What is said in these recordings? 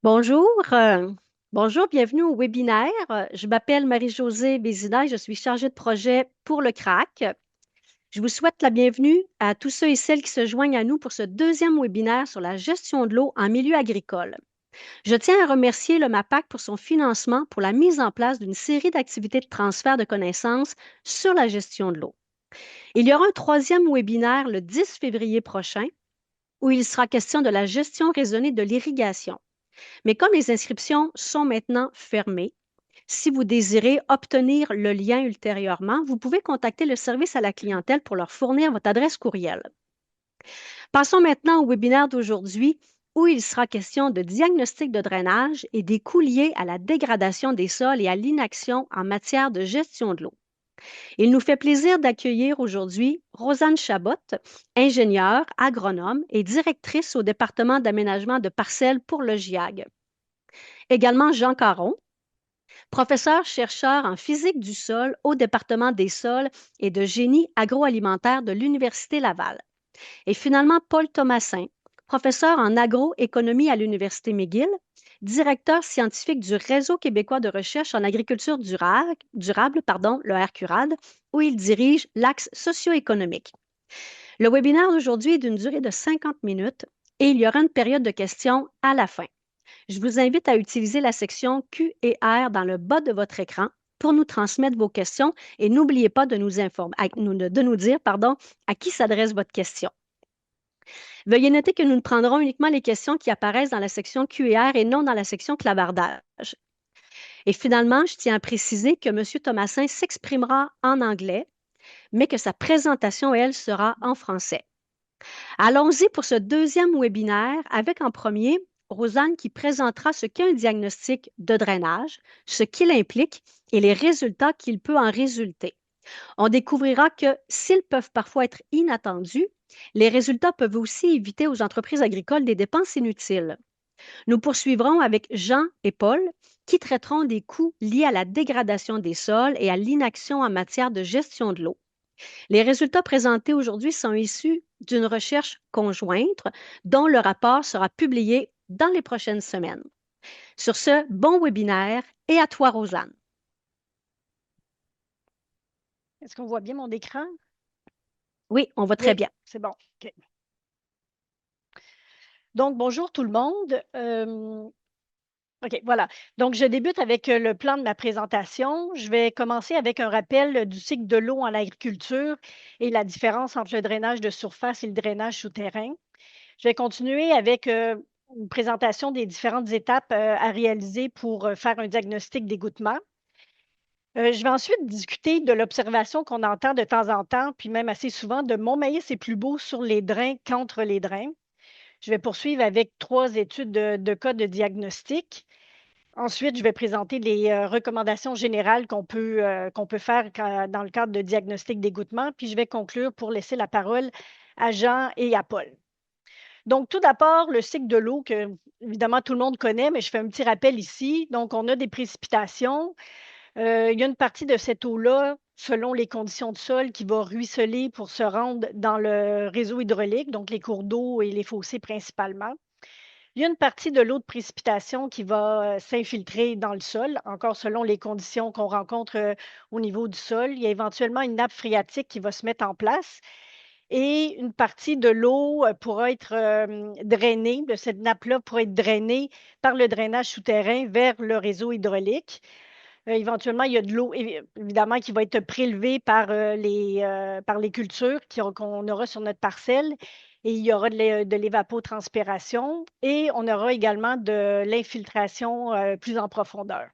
Bonjour, bonjour, bienvenue au webinaire. Je m'appelle Marie-Josée Bézina et je suis chargée de projet pour le CRAC. Je vous souhaite la bienvenue à tous ceux et celles qui se joignent à nous pour ce deuxième webinaire sur la gestion de l'eau en milieu agricole. Je tiens à remercier le MAPAC pour son financement pour la mise en place d'une série d'activités de transfert de connaissances sur la gestion de l'eau. Il y aura un troisième webinaire le 10 février prochain où il sera question de la gestion raisonnée de l'irrigation. Mais comme les inscriptions sont maintenant fermées, si vous désirez obtenir le lien ultérieurement, vous pouvez contacter le service à la clientèle pour leur fournir votre adresse courriel. Passons maintenant au webinaire d'aujourd'hui où il sera question de diagnostic de drainage et des coûts liés à la dégradation des sols et à l'inaction en matière de gestion de l'eau. Il nous fait plaisir d'accueillir aujourd'hui Rosanne Chabot, ingénieure, agronome et directrice au département d'aménagement de parcelles pour le GIAG. Également Jean Caron, professeur-chercheur en physique du sol au département des sols et de génie agroalimentaire de l'Université Laval. Et finalement, Paul Thomasin, professeur en agroéconomie à l'Université McGill, directeur scientifique du Réseau québécois de recherche en agriculture durable, le RQRAD, où il dirige l'axe socio-économique. Le webinaire d'aujourd'hui est d'une durée de 50 minutes et il y aura une période de questions à la fin. Je vous invite à utiliser la section Q et R dans le bas de votre écran pour nous transmettre vos questions et n'oubliez pas de nous informer, de nous dire à qui s'adresse votre question. Veuillez noter que nous ne prendrons uniquement les questions qui apparaissent dans la section Q et R et non dans la section clavardage. Et finalement, je tiens à préciser que M. Thomasin s'exprimera en anglais, mais que sa présentation, elle, sera en français. Allons-y pour ce deuxième webinaire avec en premier Rosanne qui présentera ce qu'est un diagnostic de drainage, ce qu'il implique et les résultats qu'il peut en résulter. On découvrira que s'ils peuvent parfois être inattendus, les résultats peuvent aussi éviter aux entreprises agricoles des dépenses inutiles. Nous poursuivrons avec Jean et Paul qui traiteront des coûts liés à la dégradation des sols et à l'inaction en matière de gestion de l'eau. Les résultats présentés aujourd'hui sont issus d'une recherche conjointe dont le rapport sera publié dans les prochaines semaines. Sur ce, bon webinaire et à toi, Rosanne. Est-ce qu'on voit bien mon écran? Oui, on va très Oui, bien. c'est bon. OK. Donc, bonjour tout le monde. OK, voilà. Donc, je débute avec le plan de ma présentation. Je vais commencer avec un rappel du cycle de l'eau en agriculture et la différence entre le drainage de surface et le drainage souterrain. Je vais continuer avec une présentation des différentes étapes à réaliser pour faire un diagnostic d'égouttement. Je vais ensuite discuter de l'observation qu'on entend de temps en temps, puis même assez souvent, de mon maïs est plus beau sur les drains qu'entre les drains. Je vais poursuivre avec 3 études de cas de diagnostic. Ensuite, je vais présenter les recommandations générales qu'on peut faire dans le cadre de diagnostic d'égouttement, puis je vais conclure pour laisser la parole à Jean et à Paul. Donc, tout d'abord, le cycle de l'eau que, évidemment, tout le monde connaît, mais je fais un petit rappel ici. Donc, on a des précipitations. Il y a une partie de cette eau-là, selon les conditions de sol, qui va ruisseler pour se rendre dans le réseau hydraulique, donc les cours d'eau et les fossés principalement. Il y a une partie de l'eau de précipitation qui va s'infiltrer dans le sol, encore selon les conditions qu'on rencontre au niveau du sol. Il y a éventuellement une nappe phréatique qui va se mettre en place et une partie de l'eau pourra être drainée, de cette nappe-là pourra être drainée par le drainage souterrain vers le réseau hydraulique. Éventuellement, il y a de l'eau, évidemment, qui va être prélevée par les cultures qu'on aura sur notre parcelle. Et il y aura de l'évapotranspiration et on aura également de l'infiltration plus en profondeur.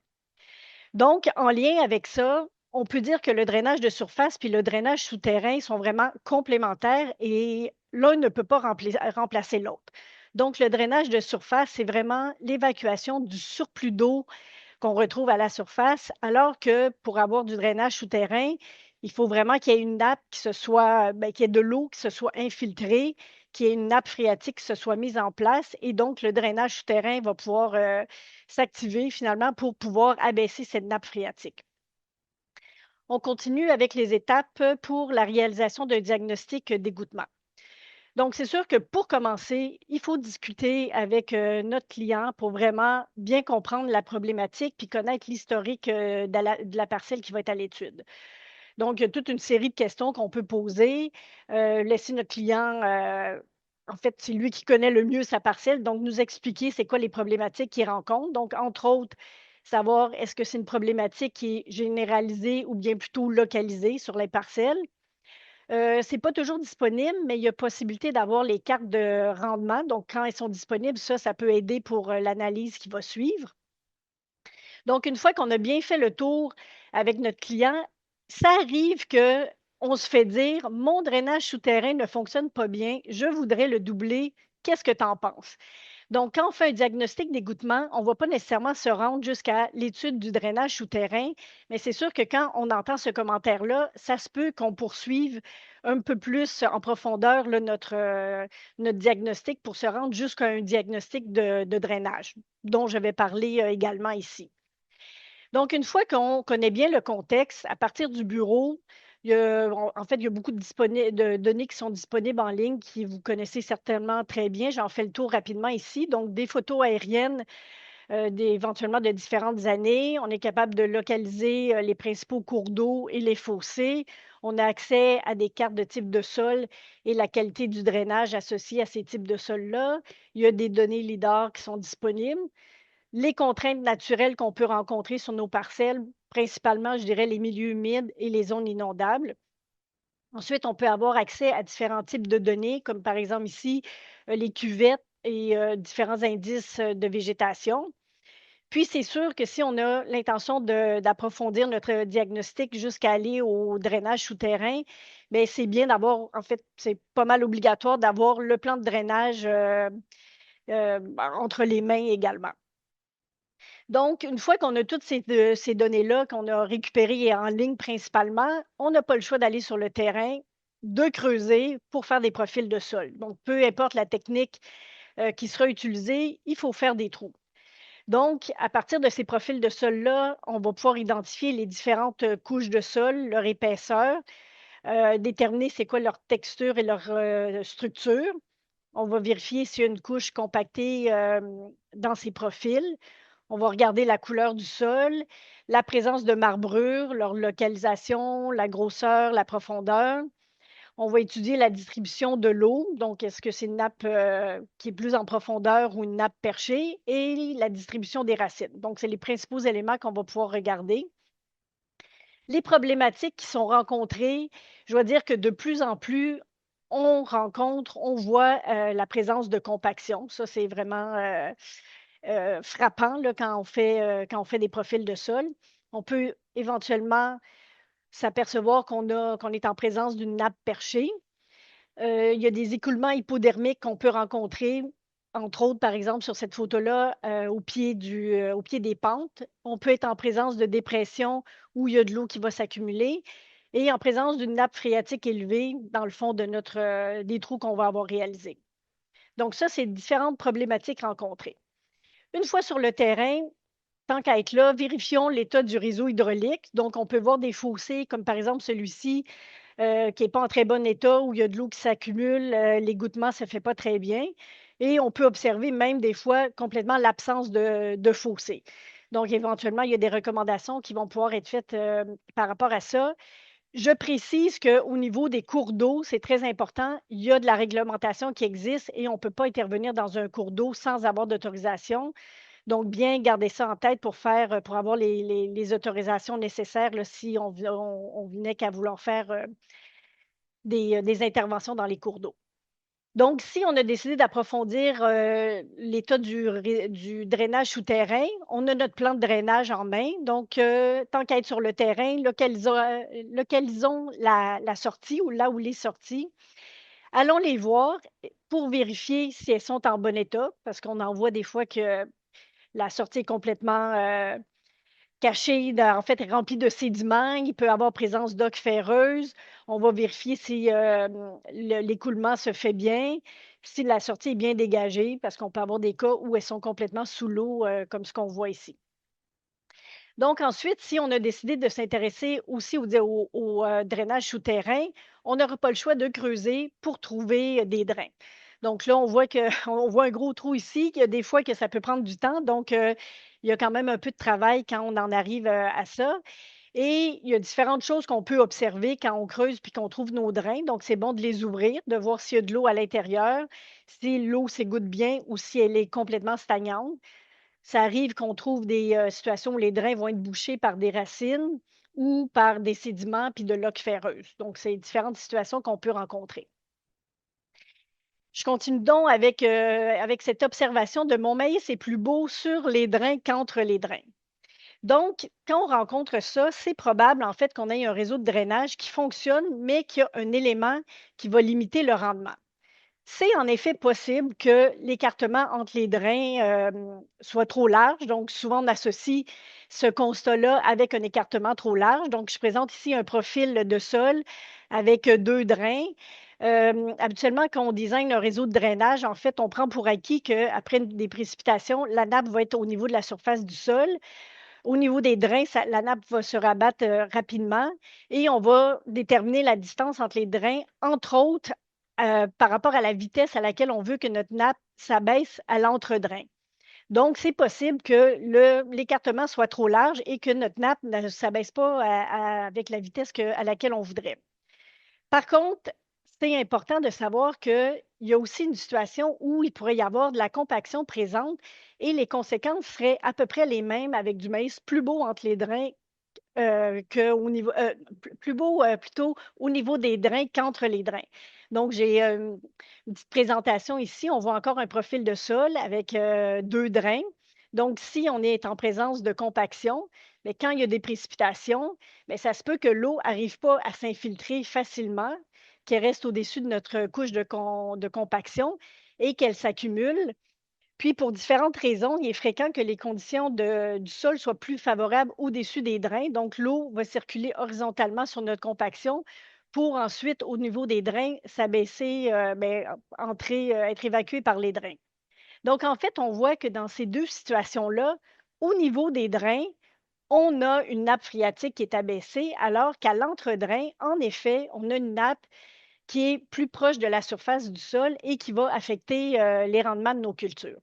Donc, en lien avec ça, on peut dire que le drainage de surface puis le drainage souterrain sont vraiment complémentaires et l'un ne peut pas remplacer l'autre. Donc, le drainage de surface, c'est vraiment l'évacuation du surplus d'eau qu'on retrouve à la surface, alors que pour avoir du drainage souterrain, il faut vraiment qu'il y ait une nappe qu'il y ait de l'eau qui se soit infiltrée, qu'il y ait une nappe phréatique qui se soit mise en place et donc le drainage souterrain va pouvoir s'activer finalement pour pouvoir abaisser cette nappe phréatique. On continue avec les étapes pour la réalisation d'un diagnostic d'égouttement. Donc, c'est sûr que pour commencer, il faut discuter avec notre client pour vraiment bien comprendre la problématique puis connaître l'historique de la parcelle qui va être à l'étude. Donc, il y a toute une série de questions qu'on peut poser, laisser notre client, en fait, c'est lui qui connaît le mieux sa parcelle, donc nous expliquer c'est quoi les problématiques qu'il rencontre. Donc, entre autres, savoir est-ce que c'est une problématique qui est généralisée ou bien plutôt localisée sur les parcelles. C'est pas toujours disponible, mais il y a possibilité d'avoir les cartes de rendement. Donc, quand elles sont disponibles, ça peut aider pour, l'analyse qui va suivre. Donc, une fois qu'on a bien fait le tour avec notre client, ça arrive que on se fait dire: «Mon drainage souterrain ne fonctionne pas bien, je voudrais le doubler, qu'est-ce que tu en penses?» Donc, quand on fait un diagnostic d'égouttement, on ne va pas nécessairement se rendre jusqu'à l'étude du drainage souterrain, mais c'est sûr que quand on entend ce commentaire-là, ça se peut qu'on poursuive un peu plus en profondeur là, notre diagnostic pour se rendre jusqu'à un diagnostic de drainage, dont je vais parler également ici. Donc, une fois qu'on connaît bien le contexte, à partir du bureau, en fait, il y a beaucoup de données qui sont disponibles en ligne qui vous connaissez certainement très bien. J'en fais le tour rapidement ici. Donc, des photos aériennes, éventuellement de différentes années. On est capable de localiser les principaux cours d'eau et les fossés. On a accès à des cartes de type de sol et la qualité du drainage associée à ces types de sols-là. Il y a des données LIDAR qui sont disponibles. Les contraintes naturelles qu'on peut rencontrer sur nos parcelles, principalement, je dirais, les milieux humides et les zones inondables. Ensuite, on peut avoir accès à différents types de données, comme par exemple ici, les cuvettes et différents indices de végétation. Puis, c'est sûr que si on a l'intention d'approfondir notre diagnostic jusqu'à aller au drainage souterrain, bien, c'est bien d'avoir, en fait, c'est pas mal obligatoire d'avoir le plan de drainage entre les mains également. Donc, une fois qu'on a toutes ces données-là, qu'on a récupérées en ligne principalement, on n'a pas le choix d'aller sur le terrain, de creuser pour faire des profils de sol. Donc, peu importe la technique qui sera utilisée, il faut faire des trous. Donc, à partir de ces profils de sol-là, on va pouvoir identifier les différentes couches de sol, leur épaisseur, déterminer c'est quoi leur texture et leur structure. On va vérifier s'il y a une couche compactée dans ces profils. On va regarder la couleur du sol, la présence de marbrures, leur localisation, la grosseur, la profondeur. On va étudier la distribution de l'eau, donc est-ce que c'est une nappe qui est plus en profondeur ou une nappe perchée, et la distribution des racines. Donc, c'est les principaux éléments qu'on va pouvoir regarder. Les problématiques qui sont rencontrées, je dois dire que de plus en plus, on voit la présence de compaction. Ça, c'est vraiment frappant là, quand on fait des profils de sol. On peut éventuellement s'apercevoir qu'on est en présence d'une nappe perchée. Il y a des écoulements hypodermiques qu'on peut rencontrer, entre autres, par exemple, sur cette photo-là, au pied des pentes. On peut être en présence de dépressions où il y a de l'eau qui va s'accumuler et en présence d'une nappe phréatique élevée dans le fond des trous qu'on va avoir réalisés. Donc ça, c'est différentes problématiques rencontrées. Une fois sur le terrain, tant qu'à être là, vérifions l'état du réseau hydraulique. Donc, on peut voir des fossés, comme par exemple celui-ci, qui n'est pas en très bon état, où il y a de l'eau qui s'accumule, l'égouttement ne se fait pas très bien. Et on peut observer même des fois complètement l'absence de fossé. Donc, éventuellement, il y a des recommandations qui vont pouvoir être faites par rapport à ça. Je précise qu'au niveau des cours d'eau, c'est très important. Il y a de la réglementation qui existe et on ne peut pas intervenir dans un cours d'eau sans avoir d'autorisation. Donc, bien garder ça en tête pour avoir les autorisations nécessaires là, si on venait qu'à vouloir faire des interventions dans les cours d'eau. Donc, si on a décidé d'approfondir l'état du drainage souterrain, on a notre plan de drainage en main. Donc, tant qu'à être sur le terrain, localisons la sortie ou là où les sorties. Allons les voir pour vérifier si elles sont en bon état, parce qu'on en voit des fois que la sortie est complètement cachée, en fait, est remplie de sédiments. Il peut y avoir présence d'oques ferreuses. On va vérifier si l'écoulement se fait bien, si la sortie est bien dégagée, parce qu'on peut avoir des cas où elles sont complètement sous l'eau, comme ce qu'on voit ici. Donc ensuite, si on a décidé de s'intéresser aussi au drainage souterrain, on n'aura pas le choix de creuser pour trouver des drains. Donc là, on voit que on voit un gros trou ici, qu'il y a des fois que ça peut prendre du temps. Donc, il y a quand même un peu de travail quand on en arrive, à ça. Et il y a différentes choses qu'on peut observer quand on creuse puis qu'on trouve nos drains. Donc, c'est bon de les ouvrir, de voir s'il y a de l'eau à l'intérieur, si l'eau s'égoutte bien ou si elle est complètement stagnante. Ça arrive qu'on trouve des, situations où les drains vont être bouchés par des racines ou par des sédiments puis de l'oc ferreuse. Donc, c'est différentes situations qu'on peut rencontrer. Je continue donc avec cette observation de mon maïs est plus beau sur les drains qu'entre les drains. Donc, quand on rencontre ça, c'est probable en fait qu'on ait un réseau de drainage qui fonctionne, mais qui a un élément qui va limiter le rendement. C'est en effet possible que l'écartement entre les drains soit trop large. Donc, souvent, on associe ce constat-là avec un écartement trop large. Donc, je présente ici un profil de sol avec deux drains. Habituellement, quand on design un réseau de drainage, en fait, on prend pour acquis qu'après des précipitations, la nappe va être au niveau de la surface du sol. Au niveau des drains, la nappe va se rabattre rapidement et on va déterminer la distance entre les drains, entre autres, par rapport à la vitesse à laquelle on veut que notre nappe s'abaisse à l'entre-drain. Donc, c'est possible que l'écartement soit trop large et que notre nappe ne s'abaisse pas avec la vitesse à laquelle on voudrait. Par contre, c'est important de savoir qu'il y a aussi une situation où il pourrait y avoir de la compaction présente et les conséquences seraient à peu près les mêmes avec du maïs plus beau entre les drains qu'au niveau, plus beau plutôt au niveau des drains qu'entre les drains. Donc, j'ai une petite présentation ici. On voit encore un profil de sol avec deux drains. Donc, si on est en présence de compaction, mais quand il y a des précipitations, mais ça se peut que l'eau n'arrive pas à s'infiltrer facilement, qu'elle reste au-dessus de notre couche de compaction et qu'elle s'accumule. Puis, pour différentes raisons, il est fréquent que les conditions du sol soient plus favorables au-dessus des drains. Donc, l'eau va circuler horizontalement sur notre compaction pour ensuite, au niveau des drains, s'abaisser, entrer, être évacuée par les drains. Donc, en fait, on voit que dans ces deux situations-là, au niveau des drains, on a une nappe phréatique qui est abaissée, alors qu'à l'entre-drain, en effet, on a une nappe qui est plus proche de la surface du sol et qui va affecter les rendements de nos cultures.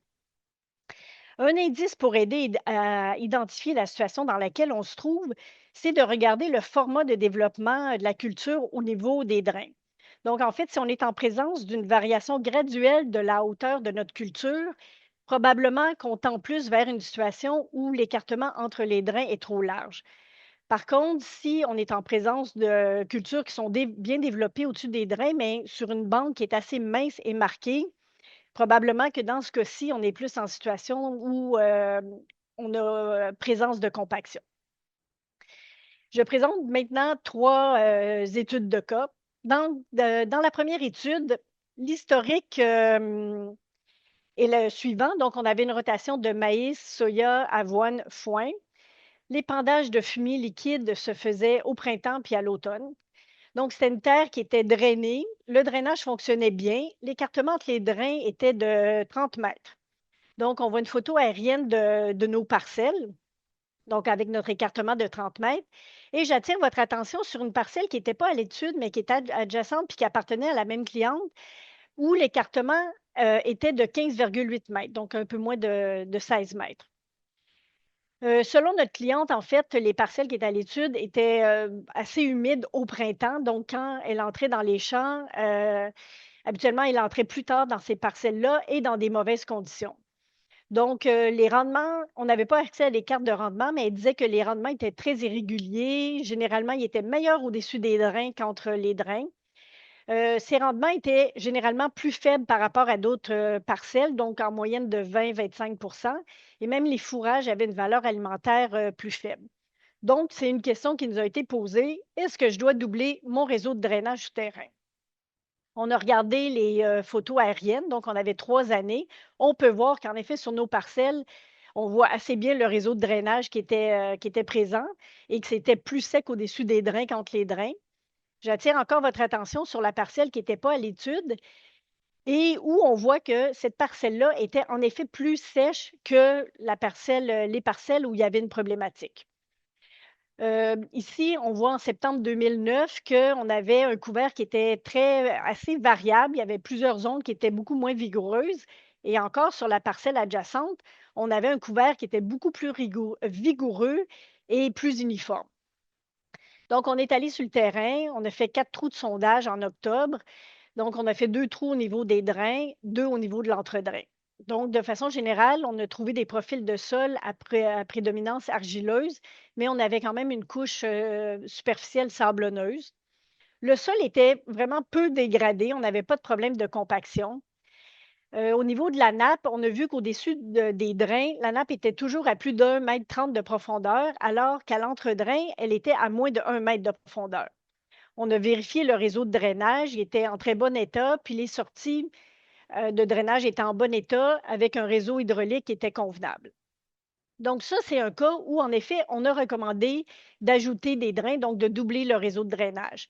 Un indice pour aider à identifier la situation dans laquelle on se trouve, c'est de regarder le format de développement de la culture au niveau des drains. Donc, en fait, si on est en présence d'une variation graduelle de la hauteur de notre culture, probablement qu'on tend plus vers une situation où l'écartement entre les drains est trop large. Par contre, si on est en présence de cultures qui sont bien développées au-dessus des drains, mais sur une bande qui est assez mince et marquée, probablement que dans ce cas-ci, on est plus en situation où, on a, présence de compaction. Je présente maintenant 3 études de cas. Dans la première étude, l'historique, est le suivant. Donc, on avait une rotation de maïs, soya, avoine, foin. L'épandage de fumier liquide se faisait au printemps puis à l'automne. Donc, c'était une terre qui était drainée. Le drainage fonctionnait bien. L'écartement entre les drains était de 30 mètres. Donc, on voit une photo aérienne de nos parcelles, donc avec notre écartement de 30 mètres. Et j'attire votre attention sur une parcelle qui n'était pas à l'étude, mais qui était adjacente puis qui appartenait à la même cliente, où l'écartement était de 15,8 mètres, donc un peu moins de 16 mètres. Selon notre cliente, en fait, les parcelles qui étaient à l'étude étaient assez humides au printemps. Donc, quand elle entrait dans les champs, habituellement, elle entrait plus tard dans ces parcelles-là et dans des mauvaises conditions. Donc, les rendements, on n'avait pas accès à des cartes de rendement, mais elle disait que les rendements étaient très irréguliers. Généralement, ils étaient meilleurs au-dessus des drains qu'entre les drains. Ces rendements étaient généralement plus faibles par rapport à d'autres parcelles, donc en moyenne de 20-25 et même les fourrages avaient une valeur alimentaire plus faible. Donc, c'est une question qui nous a été posée. Est-ce que je dois doubler mon réseau de drainage souterrain? On a regardé les photos aériennes, donc on avait 3 années. On peut voir qu'en effet, sur nos parcelles, on voit assez bien le réseau de drainage qui était présent et que c'était plus sec au-dessus des drains qu'entre les drains. J'attire encore votre attention sur la parcelle qui n'était pas à l'étude et où on voit que cette parcelle-là était en effet plus sèche que les parcelles où il y avait une problématique. Ici, on voit en septembre 2009 qu'on avait un couvert qui était assez variable. Il y avait plusieurs zones qui étaient beaucoup moins vigoureuses et encore sur la parcelle adjacente, on avait un couvert qui était beaucoup plus vigoureux et plus uniforme. Donc, on est allé sur le terrain, on a fait 4 trous de sondage en octobre. Donc, on a fait 2 trous au niveau des drains, 2 au niveau de l'entre-drain. Donc, de façon générale, on a trouvé des profils de sol à prédominance argileuse, mais on avait quand même une couche superficielle sablonneuse. Le sol était vraiment peu dégradé, on n'avait pas de problème de compaction. Au niveau de la nappe, on a vu qu'au-dessus des drains, la nappe était toujours à plus d'1,30 m de profondeur, alors qu'à l'entre-drain, elle était à moins de 1 m de profondeur. On a vérifié le réseau de drainage, il était en très bon état, puis les sorties de drainage étaient en bon état avec un réseau hydraulique qui était convenable. Donc ça, c'est un cas où, en effet, on a recommandé d'ajouter des drains, donc de doubler le réseau de drainage.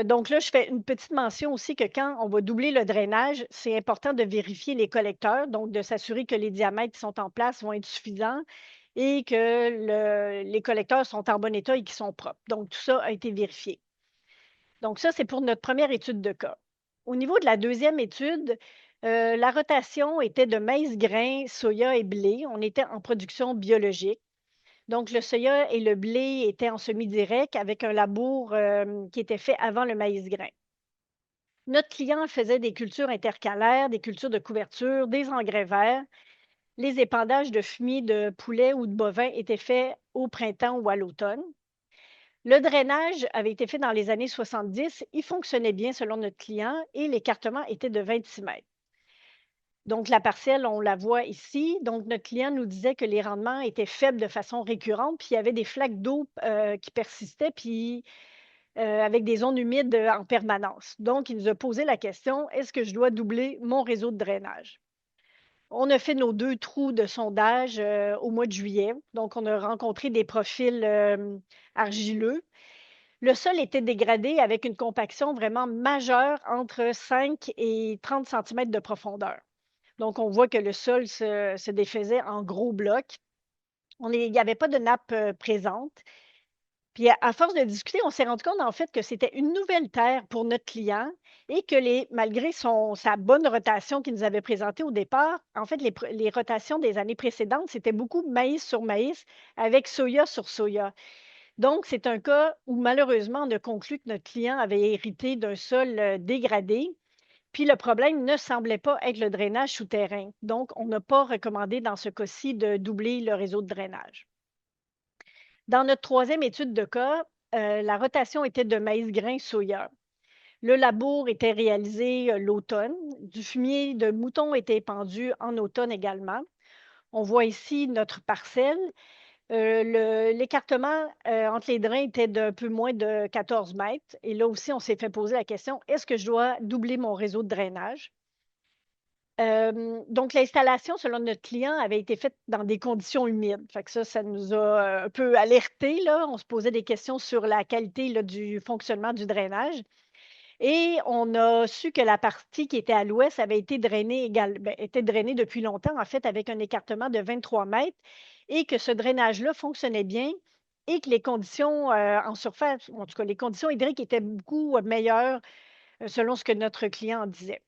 Donc là, je fais une petite mention aussi que quand on va doubler le drainage, c'est important de vérifier les collecteurs, donc de s'assurer que les diamètres qui sont en place vont être suffisants et que les collecteurs sont en bon état et qu'ils sont propres. Donc tout ça a été vérifié. Donc ça, c'est pour notre première étude de cas. Au niveau de la deuxième étude, la rotation était de maïs, grains, soya et blé. On était en production biologique. Donc, le soya et le blé étaient en semi-direct avec un labour qui était fait avant le maïs-grain. Notre client faisait des cultures intercalaires, des cultures de couverture, des engrais verts. Les épandages de fumier de poulet ou de bovin étaient faits au printemps ou à l'automne. Le drainage avait été fait dans les années 70. Il fonctionnait bien selon notre client et l'écartement était de 26 mètres. Donc, la parcelle, on la voit ici. Donc, notre client nous disait que les rendements étaient faibles de façon récurrente, puis il y avait des flaques d'eau qui persistaient, puis avec des zones humides en permanence. Donc, il nous a posé la question, est-ce que je dois doubler mon réseau de drainage? On a fait nos 2 trous de sondage au mois de juillet. Donc, on a rencontré des profils argileux. Le sol était dégradé avec une compaction vraiment majeure entre 5 et 30 centimètres de profondeur. Donc, on voit que le sol se défaisait en gros blocs. Il n'y avait pas de nappe présente. Puis, à force de discuter, on s'est rendu compte, en fait, que c'était une nouvelle terre pour notre client et que malgré sa bonne rotation qu'il nous avait présentée au départ, en fait, les rotations des années précédentes, c'était beaucoup maïs sur maïs avec soya sur soya. Donc, c'est un cas où malheureusement, on a conclu que notre client avait hérité d'un sol dégradé. Puis le problème ne semblait pas être le drainage souterrain. Donc, on n'a pas recommandé dans ce cas-ci de doubler le réseau de drainage. Dans notre troisième étude de cas, la rotation était de maïs-grain soya. Le labour était réalisé l'automne. Du fumier de mouton était épandu en automne également. On voit ici notre parcelle. L'écartement entre les drains était d'un peu moins de 14 mètres. Et là aussi, on s'est fait poser la question, est-ce que je dois doubler mon réseau de drainage? Donc l'installation, selon notre client, avait été faite dans des conditions humides. Fait que ça nous a, un peu alertés, là. On se posait des questions sur la qualité, là, du fonctionnement du drainage et on a su que la partie qui était à l'ouest avait été drainée était drainée depuis longtemps, en fait, avec un écartement de 23 mètres et que ce drainage-là fonctionnait bien et que les conditions, en surface, en tout cas, les conditions hydriques étaient beaucoup, meilleures, selon ce que notre client en disait.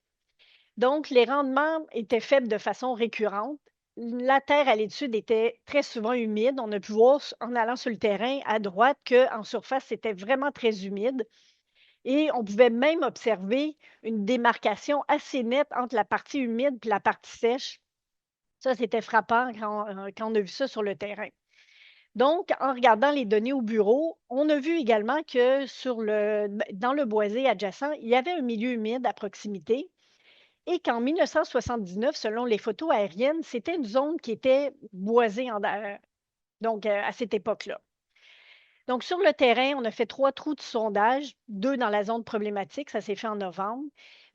Donc, les rendements étaient faibles de façon récurrente. La terre à l'étude était très souvent humide. On a pu voir en allant sur le terrain à droite qu'en surface, c'était vraiment très humide. Et on pouvait même observer une démarcation assez nette entre la partie humide et la partie sèche. Ça, c'était frappant quand on a vu ça sur le terrain. Donc, en regardant les données au bureau, on a vu également que dans le boisé adjacent, il y avait un milieu humide à proximité et qu'en 1979, selon les photos aériennes, c'était une zone qui était boisée à cette époque-là. Donc, sur le terrain, on a fait 3 trous de sondage, 2 dans la zone problématique, ça s'est fait en novembre.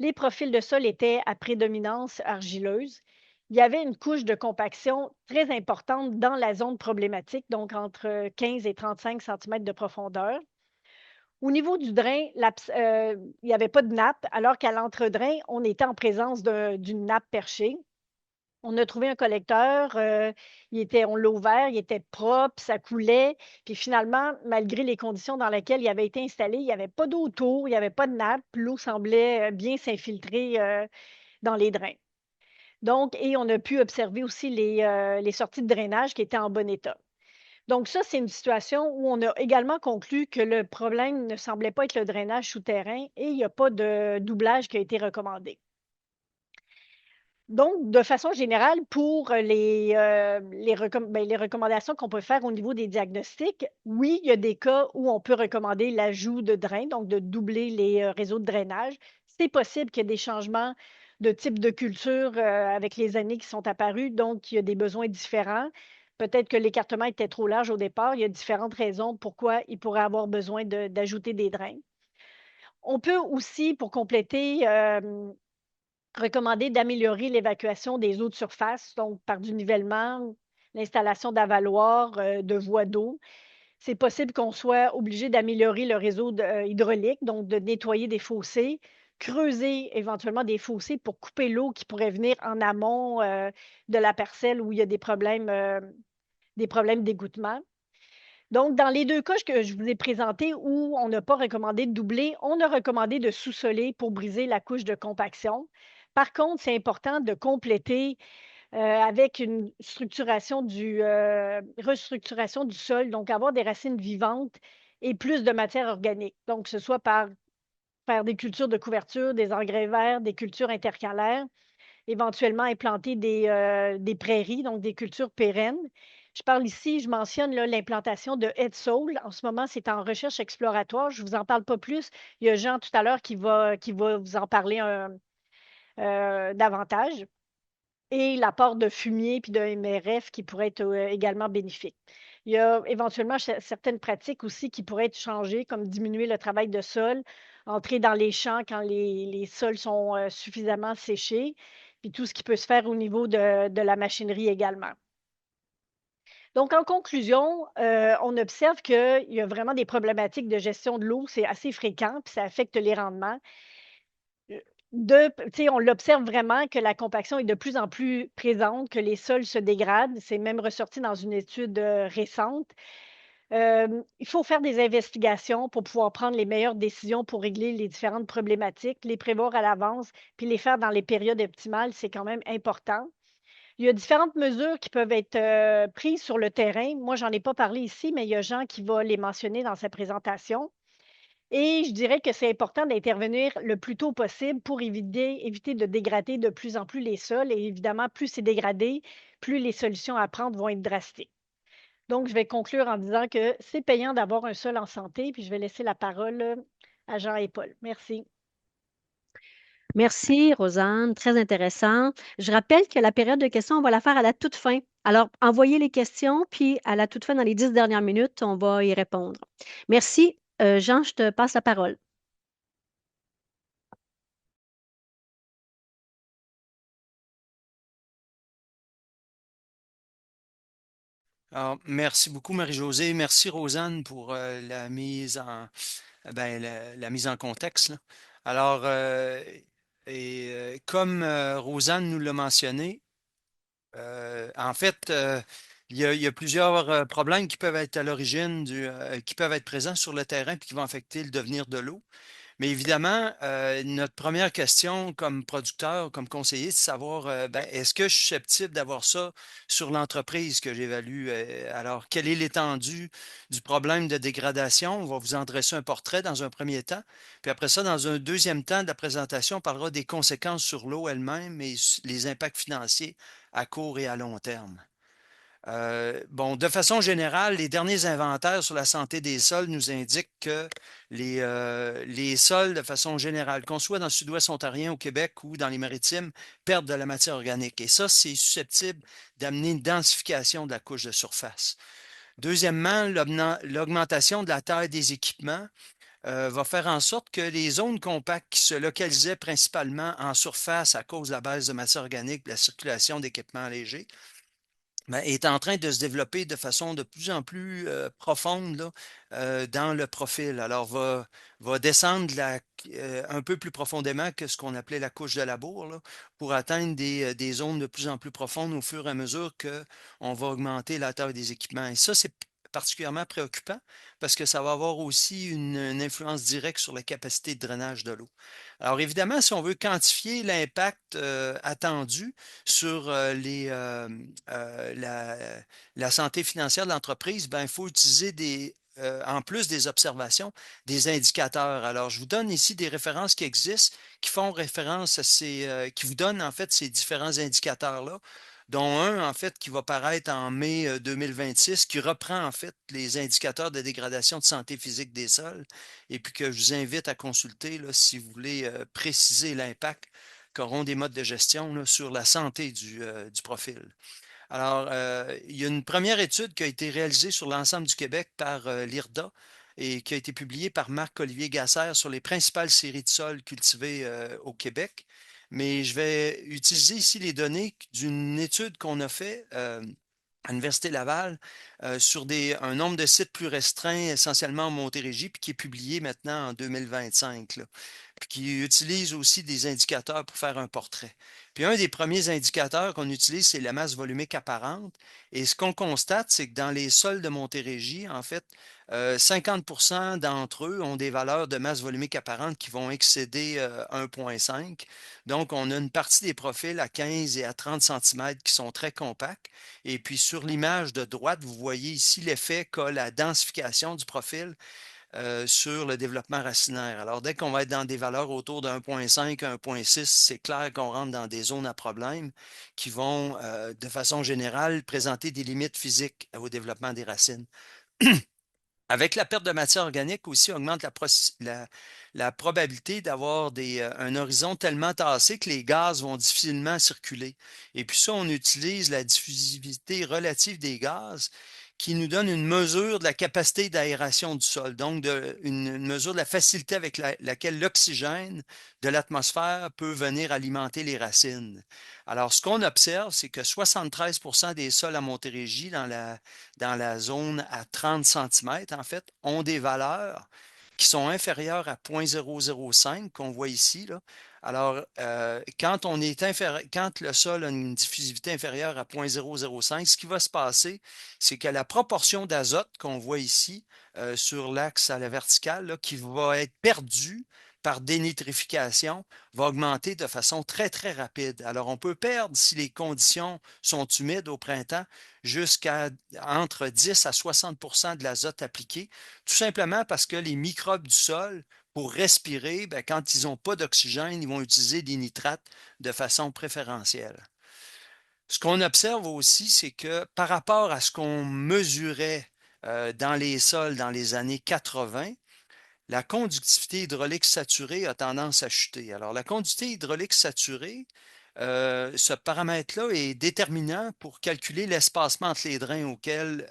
Les profils de sol étaient à prédominance argileuse. Il y avait une couche de compaction très importante dans la zone problématique, donc entre 15 et 35 centimètres de profondeur. Au niveau du drain, il n'y avait pas de nappe, alors qu'à l'entre-drain, on était en présence d'une nappe perchée. On a trouvé un collecteur, on l'a ouvert, il était propre, ça coulait. Puis finalement, malgré les conditions dans lesquelles il avait été installé, il n'y avait pas d'eau autour, il n'y avait pas de nappe. L'eau semblait bien s'infiltrer dans les drains. Donc, et on a pu observer aussi les sorties de drainage qui étaient en bon état. Donc, ça, c'est une situation où on a également conclu que le problème ne semblait pas être le drainage souterrain et il n'y a pas de doublage qui a été recommandé. Donc, de façon générale, pour les recommandations qu'on peut faire au niveau des diagnostics, oui, il y a des cas où on peut recommander l'ajout de drains, donc de doubler les réseaux de drainage. C'est possible qu'il y ait des changements de type de culture avec les années qui sont apparus, donc il y a des besoins différents. Peut-être que l'écartement était trop large au départ. Il y a différentes raisons pourquoi il pourrait avoir besoin d'ajouter des drains. On peut aussi, pour compléter, recommander d'améliorer l'évacuation des eaux de surface, donc par du nivellement, l'installation d'avaloirs, de voies d'eau. C'est possible qu'on soit obligé d'améliorer le réseau hydraulique, donc de nettoyer des fossés, creuser éventuellement des fossés pour couper l'eau qui pourrait venir en amont de la parcelle où il y a des problèmes d'égouttement. Donc, dans les deux cas que je vous ai présentés où on n'a pas recommandé de doubler, on a recommandé de sous-soler pour briser la couche de compaction. Par contre, c'est important de compléter avec une restructuration du sol, donc avoir des racines vivantes et plus de matière organique. Donc, que ce soit par faire des cultures de couverture, des engrais verts, des cultures intercalaires, éventuellement implanter des prairies, donc des cultures pérennes. Je parle ici, je mentionne là, l'implantation de Headsoul. En ce moment, c'est en recherche exploratoire. Je ne vous en parle pas plus. Il y a Jean tout à l'heure qui va vous en parler davantage. Et l'apport de fumier puis de MRF qui pourrait être également bénéfique. Il y a éventuellement certaines pratiques aussi qui pourraient être changées, comme diminuer le travail de sol, entrer dans les champs quand les sols sont suffisamment séchés, puis tout ce qui peut se faire au niveau de la machinerie également. Donc, en conclusion, on observe qu'il y a vraiment des problématiques de gestion de l'eau, c'est assez fréquent, puis ça affecte les rendements. On l'observe vraiment que la compaction est de plus en plus présente, que les sols se dégradent. C'est même ressorti dans une étude récente. Il faut faire des investigations pour pouvoir prendre les meilleures décisions pour régler les différentes problématiques, les prévoir à l'avance, puis les faire dans les périodes optimales, c'est quand même important. Il y a différentes mesures qui peuvent être prises sur le terrain. Moi, j'en ai pas parlé ici, mais il y a Jean qui va les mentionner dans sa présentation. Et je dirais que c'est important d'intervenir le plus tôt possible pour éviter de dégrader de plus en plus les sols. Et évidemment, plus c'est dégradé, plus les solutions à prendre vont être drastiques. Donc, je vais conclure en disant que c'est payant d'avoir un sol en santé, puis je vais laisser la parole à Jean et Paul. Merci. Merci, Rosanne. Très intéressant. Je rappelle que la période de questions, on va la faire à la toute fin. Alors, envoyez les questions, puis à la toute fin, dans les 10 dernières minutes, on va y répondre. Merci. Jean, je te passe la parole. Alors, merci beaucoup, Marie-Josée. Merci, Rosanne, pour la mise en contexte, là. Alors, comme Rosanne nous l'a mentionné, en fait, il y a plusieurs problèmes qui peuvent être à l'origine qui peuvent être présents sur le terrain et qui vont affecter le devenir de l'eau. Mais évidemment, notre première question comme producteur, comme conseiller, c'est de savoir, est-ce que je suis susceptible d'avoir ça sur l'entreprise que j'évalue? Alors, quelle est l'étendue du problème de dégradation? On va vous en dresser un portrait dans un premier temps. Puis après ça, dans un deuxième temps de la présentation, on parlera des conséquences sur l'eau elle-même et les impacts financiers à court et à long terme. Bon, de façon générale, les derniers inventaires sur la santé des sols nous indiquent que les sols, de façon générale, qu'on soit dans le sud-ouest ontarien, au Québec ou dans les maritimes, perdent de la matière organique. Et ça, c'est susceptible d'amener une densification de la couche de surface. Deuxièmement, l'augmentation de la taille des équipements va faire en sorte que les zones compactes qui se localisaient principalement en surface à cause de la baisse de matière organique, de la circulation d'équipements légers, est en train de se développer de façon de plus en plus profonde là, dans le profil. Alors, va descendre un peu plus profondément que ce qu'on appelait la couche de labour là, pour atteindre des zones de plus en plus profondes au fur et à mesure qu'on va augmenter la taille des équipements. Et ça, c'est particulièrement préoccupant parce que ça va avoir aussi une influence directe sur la capacité de drainage de l'eau. Alors, évidemment, si on veut quantifier l'impact attendu sur la santé financière de l'entreprise, ben, il faut utiliser en plus des observations, des indicateurs. Alors, je vous donne ici des références qui existent, qui font référence à qui vous donnent en fait ces différents indicateurs-là, dont un en fait qui va paraître en mai 2026, qui reprend en fait les indicateurs de dégradation de santé physique des sols, et puis que je vous invite à consulter là, si vous voulez préciser l'impact qu'auront des modes de gestion là, sur la santé du profil. Alors, il y a une première étude qui a été réalisée sur l'ensemble du Québec par l'IRDA et qui a été publiée par Marc-Olivier Gasser sur les principales séries de sols cultivés au Québec. Mais je vais utiliser ici les données d'une étude qu'on a faite à l'Université Laval sur un nombre de sites plus restreint, essentiellement en Montérégie, puis qui est publié maintenant en 2025, là, puis qui utilise aussi des indicateurs pour faire un portrait. Puis un des premiers indicateurs qu'on utilise, c'est la masse volumique apparente. Et ce qu'on constate, c'est que dans les sols de Montérégie, en fait, 50% d'entre eux ont des valeurs de masse volumique apparente qui vont excéder 1,5. Donc, on a une partie des profils à 15 et à 30 cm qui sont très compacts. Et puis, sur l'image de droite, vous voyez ici l'effet qu'a la densification du profil sur le développement racinaire. Alors, dès qu'on va être dans des valeurs autour de 1,5, 1,6, c'est clair qu'on rentre dans des zones à problème qui vont, de façon générale, présenter des limites physiques au développement des racines. Avec la perte de matière organique aussi, augmente la probabilité d'avoir un horizon tellement tassé que les gaz vont difficilement circuler. Et puis ça, on utilise la diffusivité relative des gaz qui nous donne une mesure de la capacité d'aération du sol, donc une mesure de la facilité avec laquelle l'oxygène de l'atmosphère peut venir alimenter les racines. Alors, ce qu'on observe, c'est que 73% des sols à Montérégie, dans la zone à 30 cm, en fait, ont des valeurs qui sont inférieures à 0,005 qu'on voit ici, là. Alors, quand le sol a une diffusivité inférieure à 0,005, ce qui va se passer, c'est que la proportion d'azote qu'on voit ici sur l'axe à la verticale, là, qui va être perdue par dénitrification, va augmenter de façon très, très rapide. Alors, on peut perdre, si les conditions sont humides au printemps, jusqu'à entre 10 à 60% de l'azote appliqué, tout simplement parce que les microbes du sol, pour respirer, bien, quand ils n'ont pas d'oxygène, ils vont utiliser des nitrates de façon préférentielle. Ce qu'on observe aussi, c'est que par rapport à ce qu'on mesurait dans les sols dans les années 80, la conductivité hydraulique saturée a tendance à chuter. Alors, la conductivité hydraulique saturée, ce paramètre-là est déterminant pour calculer l'espacement entre les drains auquel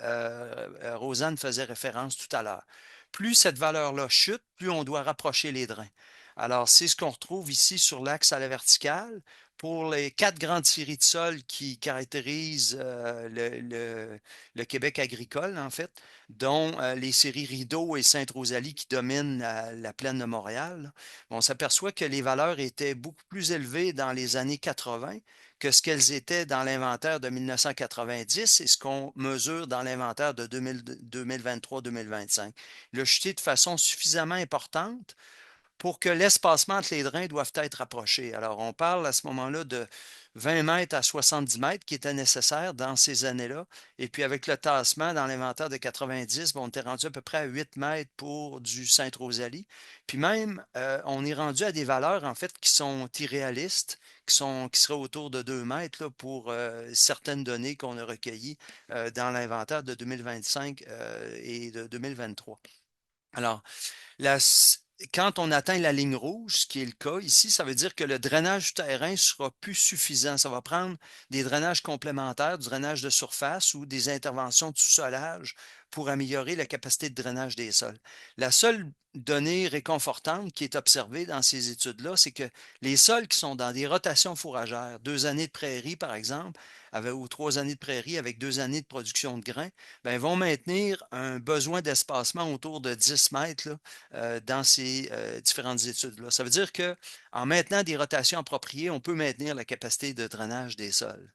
Rosanne faisait référence tout à l'heure. Plus cette valeur-là chute, plus on doit rapprocher les drains. Alors, c'est ce qu'on retrouve ici sur l'axe à la verticale. Pour les 4 grandes séries de sols qui caractérisent le Québec agricole, en fait, dont les séries Rideau et Sainte-Rosalie qui dominent la plaine de Montréal, on s'aperçoit que les valeurs étaient beaucoup plus élevées dans les années 80 que ce qu'elles étaient dans l'inventaire de 1990 et ce qu'on mesure dans l'inventaire de 2023-2025. Le chuté de façon suffisamment importante pour que l'espacement entre les drains doivent être rapprochés. Alors, on parle à ce moment-là de 20 mètres à 70 mètres qui étaient nécessaires dans ces années-là. Et puis, avec le tassement dans l'inventaire de 90, on était rendu à peu près à 8 mètres pour du Sainte-Rosalie. Puis même, on est rendu à des valeurs, en fait, qui sont irréalistes, qui seraient autour de 2 mètres là, pour certaines données qu'on a recueillies dans l'inventaire de 2025 et de 2023. Alors, la, quand on atteint la ligne rouge, ce qui est le cas ici, ça veut dire que le drainage du terrain sera plus suffisant. Ça va prendre des drainages complémentaires, du drainage de surface ou des interventions de sous-solage pour améliorer la capacité de drainage des sols. La seule donnée réconfortante qui est observée dans ces études-là, c'est que les sols qui sont dans des rotations fourragères, 2 années de prairie par exemple, ou 3 années de prairie avec 2 années de production de grains, ben, vont maintenir un besoin d'espacement autour de 10 mètres là, dans ces différentes études-là. Ça veut dire qu'en maintenant des rotations appropriées, on peut maintenir la capacité de drainage des sols.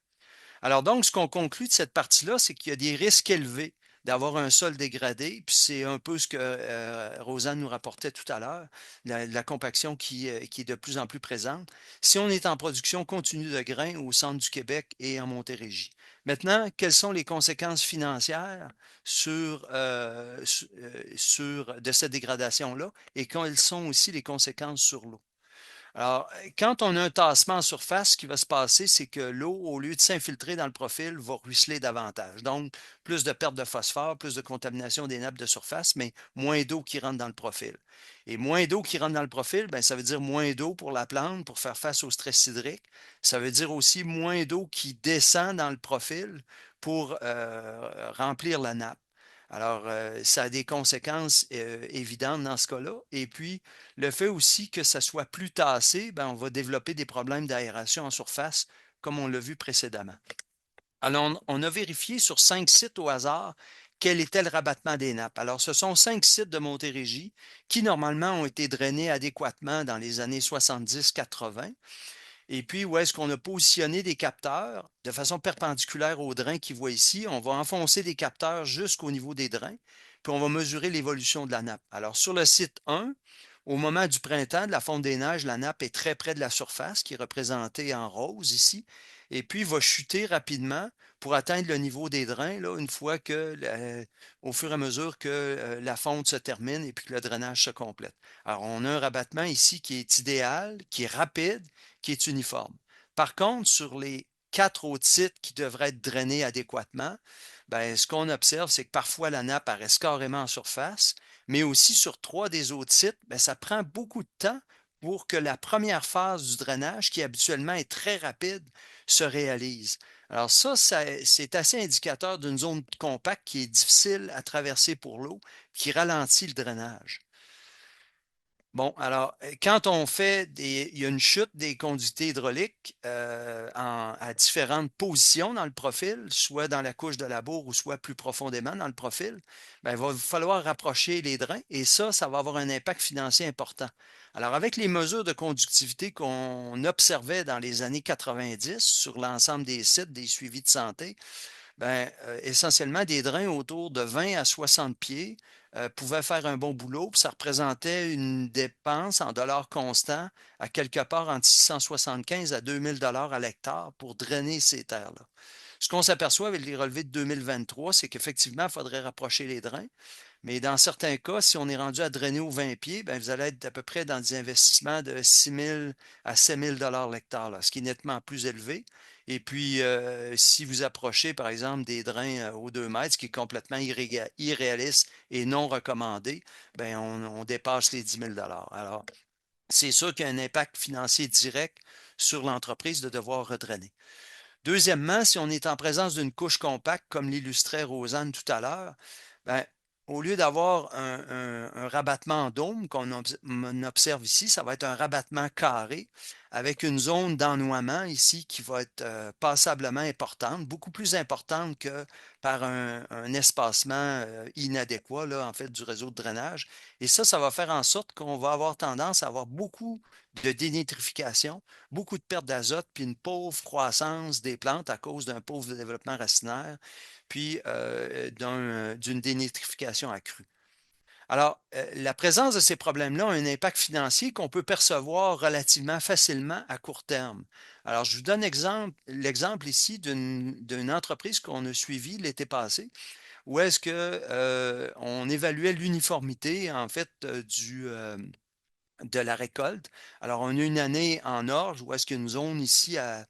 Alors donc, ce qu'on conclut de cette partie-là, c'est qu'il y a des risques élevés d'avoir un sol dégradé, puis c'est un peu ce que Rosanne nous rapportait tout à l'heure, la compaction qui est de plus en plus présente, si on est en production continue de grains au centre du Québec et en Montérégie. Maintenant, quelles sont les conséquences financières de cette dégradation-là et quelles sont aussi les conséquences sur l'eau? Alors, quand on a un tassement en surface, ce qui va se passer, c'est que l'eau, au lieu de s'infiltrer dans le profil, va ruisseler davantage. Donc, plus de perte de phosphore, plus de contamination des nappes de surface, mais moins d'eau qui rentre dans le profil. Et moins d'eau qui rentre dans le profil, bien, ça veut dire moins d'eau pour la plante pour faire face au stress hydrique. Ça veut dire aussi moins d'eau qui descend dans le profil pour remplir la nappe. Alors, ça a des conséquences évidentes dans ce cas-là. Et puis, le fait aussi que ça soit plus tassé, ben, on va développer des problèmes d'aération en surface, comme on l'a vu précédemment. Alors, on a vérifié sur 5 sites au hasard quel était le rabattement des nappes. Alors, ce sont 5 sites de Montérégie qui, normalement, ont été drainés adéquatement dans les années 70-80. Et puis, où est-ce qu'on a positionné des capteurs de façon perpendiculaire aux drains qu'ils voient ici? On va enfoncer des capteurs jusqu'au niveau des drains, puis on va mesurer l'évolution de la nappe. Alors, sur le site 1, au moment du printemps, de la fonte des neiges, la nappe est très près de la surface, qui est représentée en rose ici, et puis va chuter rapidement pour atteindre le niveau des drains, là, une fois que, au fur et à mesure que la fonte se termine et puis que le drainage se complète. Alors, on a un rabattement ici qui est idéal, qui est rapide, qui est uniforme. Par contre, sur les 4 autres sites qui devraient être drainés adéquatement, ben, ce qu'on observe, c'est que parfois la nappe reste carrément en surface, mais aussi sur 3 des autres sites, ben, ça prend beaucoup de temps pour que la première phase du drainage, qui habituellement est très rapide, se réalise. Alors c'est assez indicateur d'une zone compacte qui est difficile à traverser pour l'eau, qui ralentit le drainage. Bon, alors, quand on fait il y a une chute des conductivités hydrauliques à différentes positions dans le profil, soit dans la couche de labour ou soit plus profondément dans le profil, bien, il va falloir rapprocher les drains et ça va avoir un impact financier important. Alors, avec les mesures de conductivité qu'on observait dans les années 90 sur l'ensemble des sites, des suivis de santé, ben, essentiellement des drains autour de 20 à 60 pieds pouvaient faire un bon boulot, puis ça représentait une dépense en dollars constants à quelque part entre 675 à 2000 dollars à l'hectare pour drainer ces terres-là. Ce qu'on s'aperçoit avec les relevés de 2023, c'est qu'effectivement, il faudrait rapprocher les drains. Mais dans certains cas, si on est rendu à drainer aux 20 pieds, bien, vous allez être à peu près dans des investissements de 6 000 à 7 000 l'hectare, là, ce qui est nettement plus élevé. Et puis, si vous approchez, par exemple, des drains aux 2 mètres, ce qui est complètement irréaliste et non recommandé, bien, on dépasse les 10 000 Alors, c'est sûr qu'il y a un impact financier direct sur l'entreprise de devoir redrainer. Deuxièmement, si on est en présence d'une couche compacte, comme l'illustrait Rosanne tout à l'heure, ben, au lieu d'avoir un rabattement en dôme qu'on observe ici, ça va être un rabattement carré avec une zone d'ennoiement ici qui va être passablement importante, beaucoup plus importante que par un espacement inadéquat là, en fait, du réseau de drainage. Et ça va faire en sorte qu'on va avoir tendance à avoir beaucoup de dénitrification, beaucoup de perte d'azote, puis une pauvre croissance des plantes à cause d'un pauvre développement racinaire, puis d'une dénitrification accrue. Alors, la présence de ces problèmes-là a un impact financier qu'on peut percevoir relativement facilement à court terme. Alors, je vous donne l'exemple ici d'une entreprise qu'on a suivie l'été passé, où est-ce qu'on évaluait l'uniformité, en fait, de la récolte. Alors, on a une année en orge où est-ce qu'il y a une zone ici à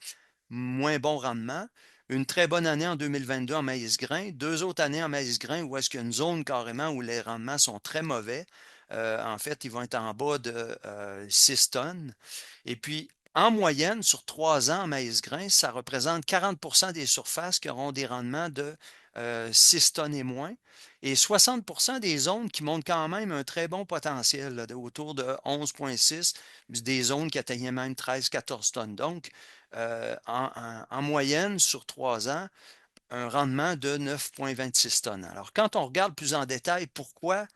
moins bon rendement, une très bonne année en 2022 en maïs-grain, 2 autres années en maïs-grain où est-ce qu'il y a une zone carrément où les rendements sont très mauvais. En fait, ils vont être en bas de 6 tonnes. Et puis, en moyenne, sur 3 ans en maïs-grain, ça représente 40 des surfaces qui auront des rendements de 6 tonnes et moins. Et 60% des zones qui montrent quand même un très bon potentiel, là, autour de 11,6, des zones qui atteignaient même 13-14 tonnes. Donc, en moyenne, sur 3 ans, un rendement de 9,26 tonnes. Alors, quand on regarde plus en détail pourquoi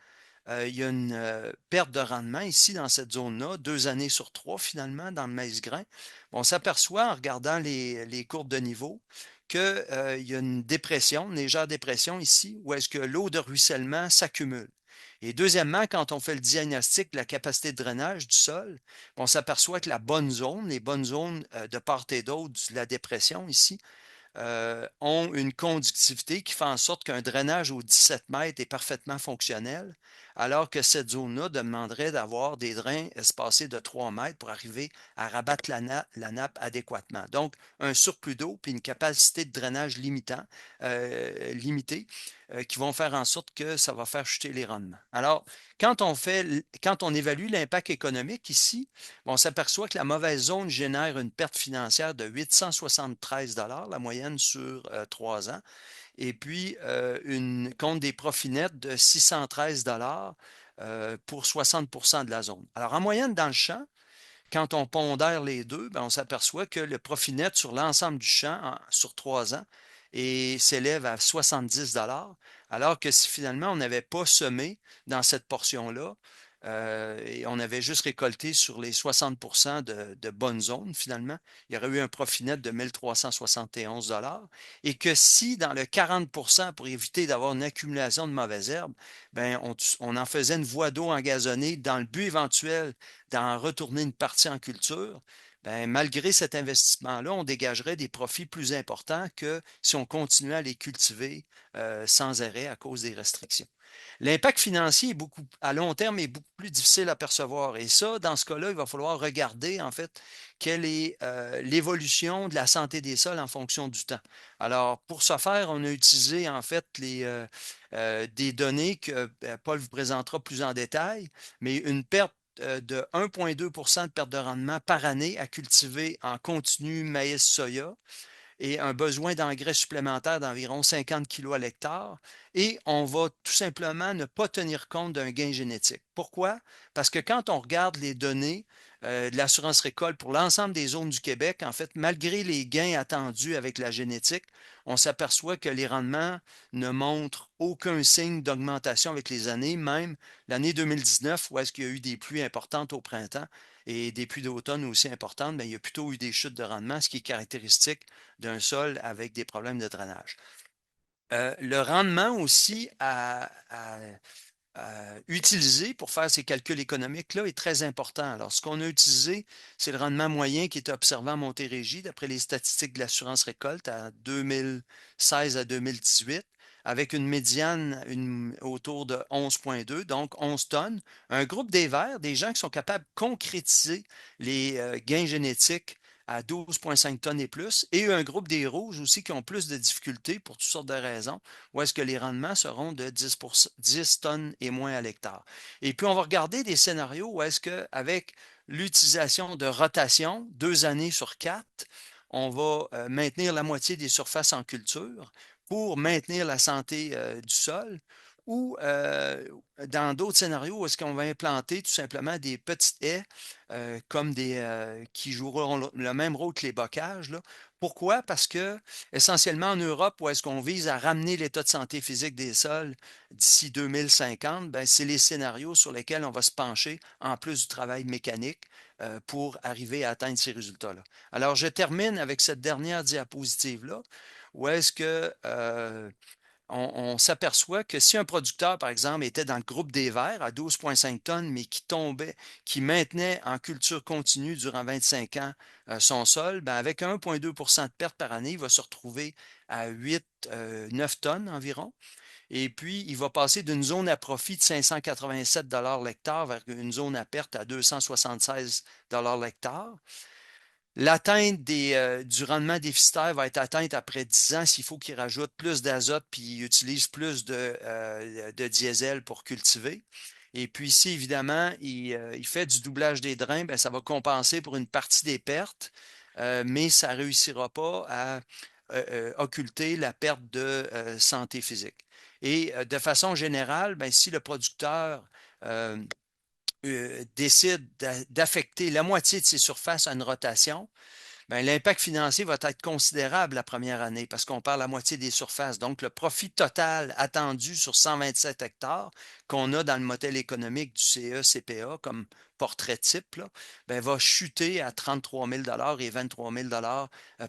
il y a une perte de rendement ici dans cette zone-là, 2 années sur 3 finalement dans le maïs-grain, on s'aperçoit en regardant les courbes de niveau qu'il y a une dépression, une légère dépression ici, où est-ce que l'eau de ruissellement s'accumule. Et deuxièmement, quand on fait le diagnostic de la capacité de drainage du sol, on s'aperçoit que la bonne zone, les bonnes zones de part et d'autre de la dépression ici, ont une conductivité qui fait en sorte qu'un drainage aux 17 mètres est parfaitement fonctionnel, alors que cette zone-là demanderait d'avoir des drains espacés de 3 mètres pour arriver à rabattre la nappe adéquatement. Donc, un surplus d'eau puis une capacité de drainage limitée qui vont faire en sorte que ça va faire chuter les rendements. Alors, quand on évalue l'impact économique ici, on s'aperçoit que la mauvaise zone génère une perte financière de 873 la moyenne sur 3 ans, et puis une compte des profits nets de 613 pour 60% de la zone. Alors, en moyenne, dans le champ, quand on pondère les deux, on s'aperçoit que le profit net sur l'ensemble du champ sur 3 ans s'élève à 70 alors que si finalement on n'avait pas semé dans cette portion-là, et on avait juste récolté sur les 60% de bonnes zones, finalement, il y aurait eu un profit net de 1371 et que si dans le 40% pour éviter d'avoir une accumulation de mauvaises herbes, on en faisait une voie d'eau engazonnée dans le but éventuel d'en retourner une partie en culture, malgré cet investissement-là, on dégagerait des profits plus importants que si on continuait à les cultiver sans arrêt à cause des restrictions. L'impact financier à long terme est beaucoup plus difficile à percevoir. Et ça, dans ce cas-là, il va falloir regarder, en fait, quelle est l'évolution de la santé des sols en fonction du temps. Alors, pour ce faire, on a utilisé, en fait, des données que Paul vous présentera plus en détail, mais une perte de 1,2 de perte de rendement par année à cultiver en continu maïs-soya et un besoin d'engrais supplémentaire d'environ 50 kg à l'hectare. Et on va tout simplement ne pas tenir compte d'un gain génétique. Pourquoi? Parce que quand on regarde les données de l'assurance récolte pour l'ensemble des zones du Québec, en fait, malgré les gains attendus avec la génétique, on s'aperçoit que les rendements ne montrent aucun signe d'augmentation avec les années, même l'année 2019, où est-ce qu'il y a eu des pluies importantes au printemps et des pluies d'automne aussi importantes, il y a plutôt eu des chutes de rendement, ce qui est caractéristique d'un sol avec des problèmes de drainage. Le rendement aussi à utiliser pour faire ces calculs économiques-là est très important. Alors, ce qu'on a utilisé, c'est le rendement moyen qui est observé en Montérégie, d'après les statistiques de l'assurance récolte à 2016 à 2018, avec une médiane autour de 11,2, donc 11 tonnes. Un groupe des verts, des gens qui sont capables de concrétiser les gains génétiques à 12,5 tonnes et plus, et un groupe des rouges aussi qui ont plus de difficultés pour toutes sortes de raisons, où est-ce que les rendements seront de 10 tonnes et moins à l'hectare. Et puis, on va regarder des scénarios où est-ce qu'avec l'utilisation de rotation, 2 années sur 4, on va maintenir la moitié des surfaces en culture pour maintenir la santé du sol, ou dans d'autres scénarios, est-ce qu'on va implanter tout simplement des petites haies comme qui joueront le même rôle que les bocages, là. Pourquoi? Parce que essentiellement en Europe, où est-ce qu'on vise à ramener l'état de santé physique des sols d'ici 2050, c'est les scénarios sur lesquels on va se pencher en plus du travail mécanique pour arriver à atteindre ces résultats-là. Alors, je termine avec cette dernière diapositive-là, où est-ce que on s'aperçoit que si un producteur, par exemple, était dans le groupe des verts à 12,5 tonnes, mais qui maintenait en culture continue durant 25 ans son sol, avec 1,2 de perte par année, il va se retrouver à 9 tonnes environ. Et puis, il va passer d'une zone à profit de 587 l'hectare vers une zone à perte à 276 l'hectare. L'atteinte du rendement déficitaire va être atteinte après 10 ans s'il faut qu'il rajoute plus d'azote puis il utilise plus de diesel pour cultiver. Et puis, si évidemment, il fait du doublage des drains, ça va compenser pour une partie des pertes, mais ça ne réussira pas à occulter la perte de santé physique. Et de façon générale, ben, si le producteur euh, décide d'affecter la moitié de ses surfaces à une rotation, ben, l'impact financier va être considérable la première année parce qu'on parle la moitié des surfaces. Donc, le profit total attendu sur 127 hectares qu'on a dans le modèle économique du CE-CPA comme portrait type, là, ben, va chuter à 33 000 et 23 000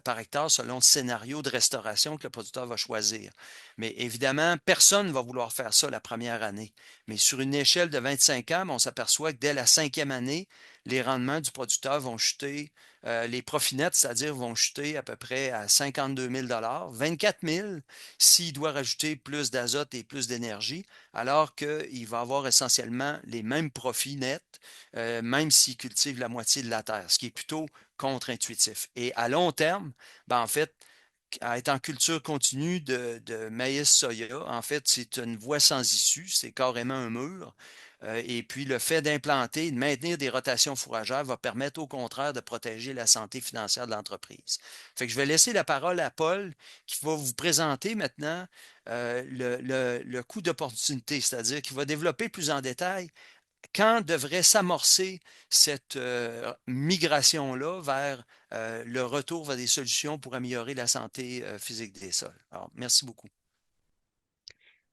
par hectare selon le scénario de restauration que le producteur va choisir. Mais évidemment, personne ne va vouloir faire ça la première année. Mais sur une échelle de 25 ans, ben, on s'aperçoit que dès la cinquième année, les rendements du producteur vont chuter les profits nets, c'est-à-dire vont chuter à peu près à 52 000 24 000 s'il doit rajouter plus d'azote et plus d'énergie, alors qu'il va avoir essentiellement les mêmes profits nets, même s'il cultive la moitié de la terre, ce qui est plutôt contre-intuitif. Et à long terme, ben en fait, à être en culture continue de maïs-soya, en fait, c'est une voie sans issue, c'est carrément un mur. Et puis, le fait d'implanter et de maintenir des rotations fourragères va permettre au contraire de protéger la santé financière de l'entreprise. Fait que je vais laisser la parole à Paul qui va vous présenter maintenant le coût d'opportunité, c'est-à-dire qu'il va développer plus en détail quand devrait s'amorcer cette migration-là vers le retour vers des solutions pour améliorer la santé physique des sols. Alors, merci beaucoup.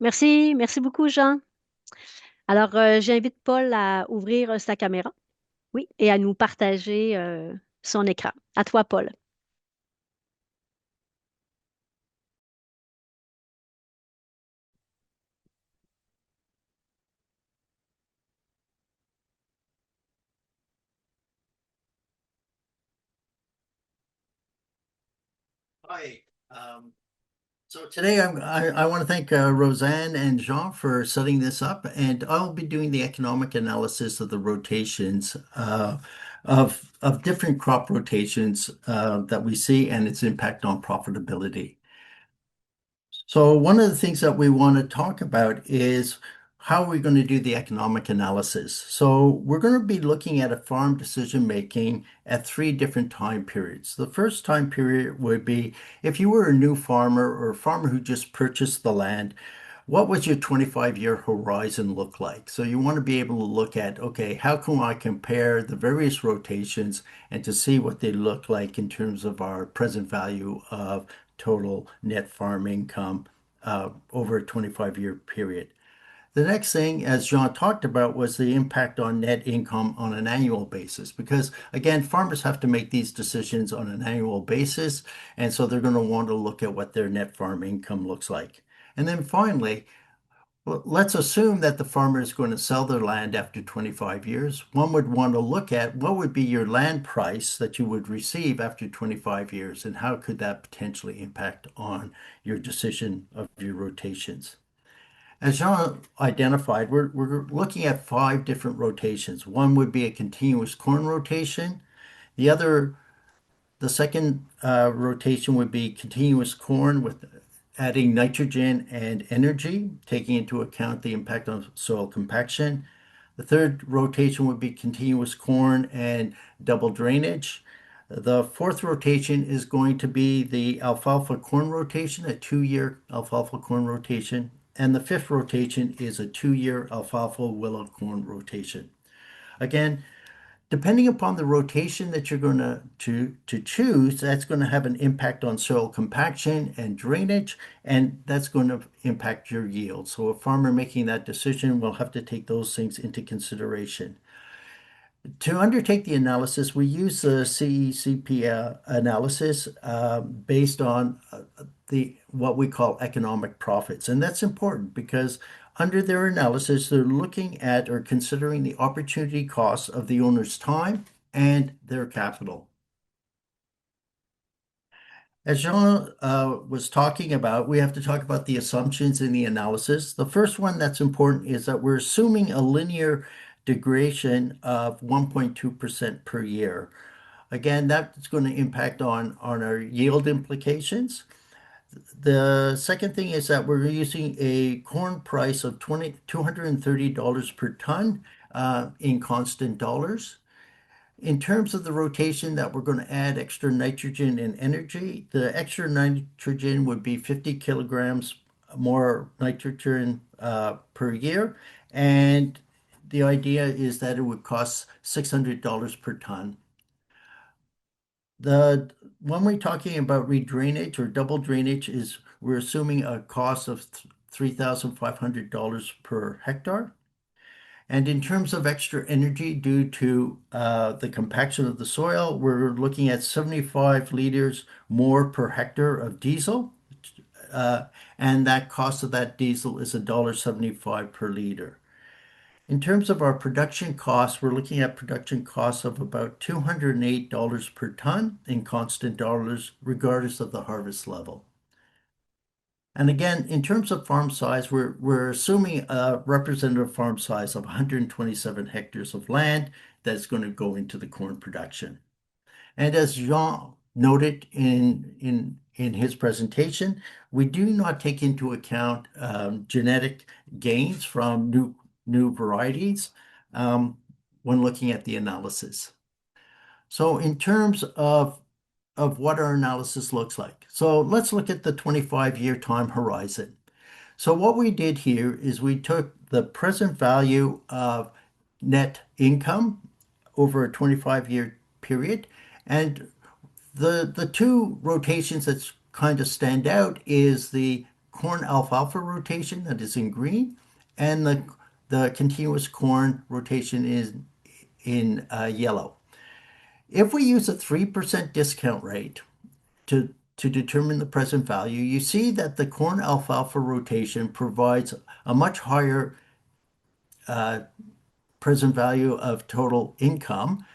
Merci, merci beaucoup, Jean. Alors, j'invite Paul à ouvrir sa caméra, oui, et à nous partager son écran. À toi, Paul. Hi. So today I want to thank Roseanne and Jean for setting this up, and I'll be doing the economic analysis of the rotations of different crop rotations that we see and its impact on profitability. So one of the things that we want to talk about is how are we going to do the economic analysis? So we're going to be looking at a farm decision making at three different time periods. The first time period would be if you were a new farmer or a farmer who just purchased the land, what was your 25-year horizon look like? So you want to be able to look at, okay, how can I compare the various rotations and to see what they look like in terms of our present value of total net farm income over a 25-year period. The next thing, as John talked about, was the impact on net income on an annual basis. Because again, farmers have to make these decisions on an annual basis. And so they're going to want to look at what their net farm income looks like. And then finally, well, let's assume that the farmer is going to sell their land after 25 years. One would want to look at what would be your land price that you would receive after 25 years, and how could that potentially impact on your decision of your rotations. As Jean identified, we're looking at five different rotations. One would be a continuous corn rotation. The other the second rotation would be continuous corn with adding nitrogen and energy, taking into account the impact on soil compaction. The third rotation would be continuous corn and double drainage. The fourth rotation is going to be the alfalfa corn rotation, a 2-year alfalfa corn rotation. And the fifth rotation is a 2-year alfalfa willow corn rotation. Again, depending upon the rotation that you're going to choose, that's going to have an impact on soil compaction and drainage, and that's going to impact your yield. So a farmer making that decision will have to take those things into consideration. To undertake the analysis, we use the CECP analysis based on what we call economic profits. And that's important because under their analysis, they're looking at or considering the opportunity costs of the owner's time and their capital. As Jean was talking about, we have to talk about the assumptions in the analysis. The first one that's important is that we're assuming a linear degradation of 1.2% per year. Again, that's going to impact on our yield implications. The second thing is that we're using a corn price of $230 per ton in constant dollars. In terms of the rotation that we're going to add extra nitrogen and energy, the extra nitrogen would be 50 kilograms more nitrogen per year. And the idea is that it would cost $600 per ton. When we're talking about redrainage or double drainage is we're assuming a cost of $3,500 per hectare. And in terms of extra energy due to the compaction of the soil, we're looking at 75 liters more per hectare of diesel. And that cost of that diesel is $1.75 per liter. In terms of our production costs, we're looking at production costs of about $208 per ton in constant dollars, regardless of the harvest level. And again, in terms of farm size, we're assuming a representative farm size of 127 hectares of land that's going to go into the corn production. And as Jean noted in his presentation, we do not take into account genetic gains from new varieties when looking at the analysis. So in terms of what our analysis looks like. So let's look at the 25-year time horizon. So what we did here is we took the present value of net income over a 25-year period, and the two rotations that kind of stand out is the corn alfalfa rotation that is in green, and the continuous corn rotation is in yellow. If we use a 3% discount rate to determine the present value, you see that the corn alfalfa rotation provides a much higher present value of total income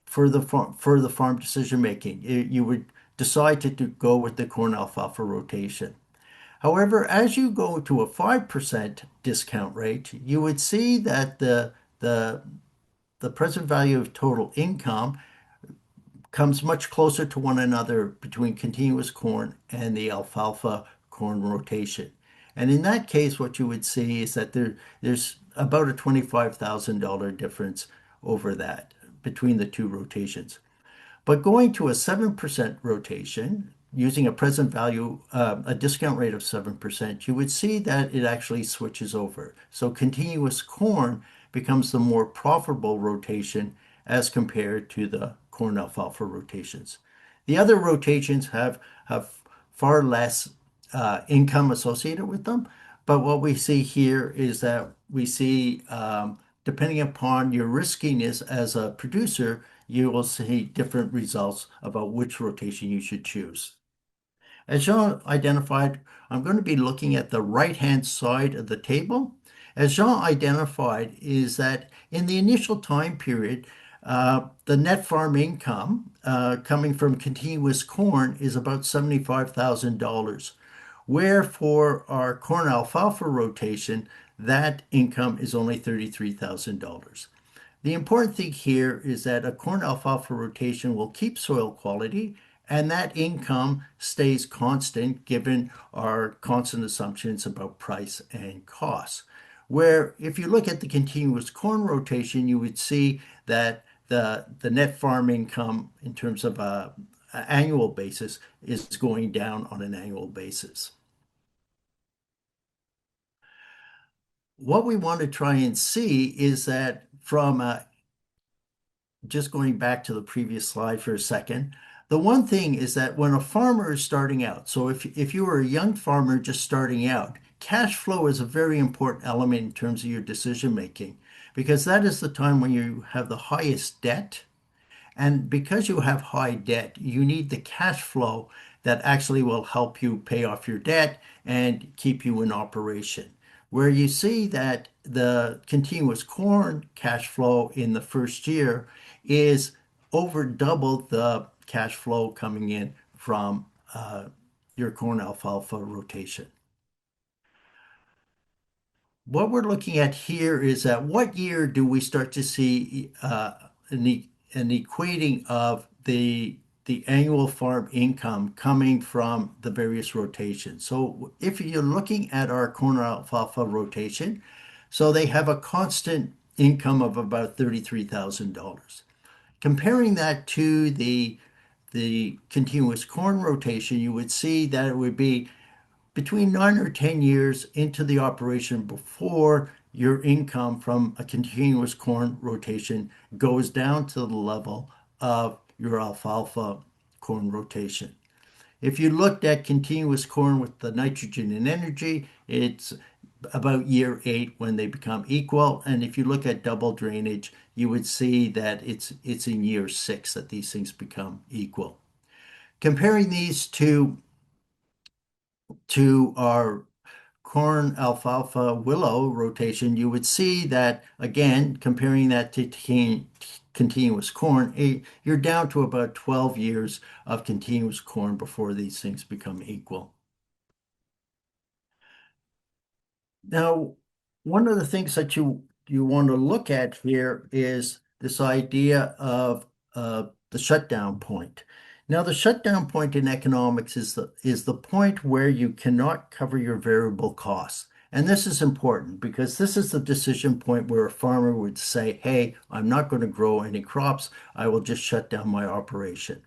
for the farm decision making. You would decide to go with the corn alfalfa rotation. However, as you go to a 5% discount rate, you would see that the present value of total income comes much closer to one another between continuous corn and the alfalfa corn rotation. And in that case, what you would see is that there's about a $25,000 difference over that between the two rotations. But going to a 7% rotation, using a present value, a discount rate of 7%, you would see that it actually switches over. So continuous corn becomes the more profitable rotation as compared to the corn alfalfa rotations. The other rotations have far less income associated with them, but what we see here is that we see, depending upon your riskiness as a producer, you will see different results about which rotation you should choose. As Jean identified, I'm going to be looking at the right-hand side of the table. As Jean identified, is that in the initial time period, the net farm income coming from continuous corn is about $75,000, where for our corn alfalfa rotation, that income is only $33,000. The important thing here is that a corn alfalfa rotation will keep soil quality, and that income stays constant given our constant assumptions about price and costs. Where if you look at the continuous corn rotation, you would see that the net farm income in terms of an annual basis is going down on an annual basis. What we want to try and see is that from just going back to the previous slide for a second, the one thing is that when a farmer is starting out, so if you are a young farmer just starting out, cash flow is a very important element in terms of your decision making, because that is the time when you have the highest debt. And because you have high debt, you need the cash flow that actually will help you pay off your debt and keep you in operation. Where you see that the continuous corn cash flow in the first year is over double the cash flow coming in from your corn alfalfa rotation. What we're looking at here is that what year do we start to see an equating of the annual farm income coming from the various rotations. So if you're looking at our corn alfalfa rotation, so they have a constant income of about $33,000. Comparing that to the continuous corn rotation, you would see that it would be between 9 or 10 years into the operation before your income from a continuous corn rotation goes down to the level of your alfalfa corn rotation. If you looked at continuous corn with the nitrogen and energy, it's about year 8 when they become equal. And if you look at double drainage, you would see that it's in year 6 that these things become equal. Comparing these to our corn, alfalfa, willow rotation, you would see that, again, comparing that to continuous corn, you're down to about 12 years of continuous corn before these things become equal. Now, one of the things that you want to look at here is this idea of the shutdown point. Now, the shutdown point in economics is the point where you cannot cover your variable costs. And this is important because this is the decision point where a farmer would say, hey, I'm not going to grow any crops. I will just shut down my operation.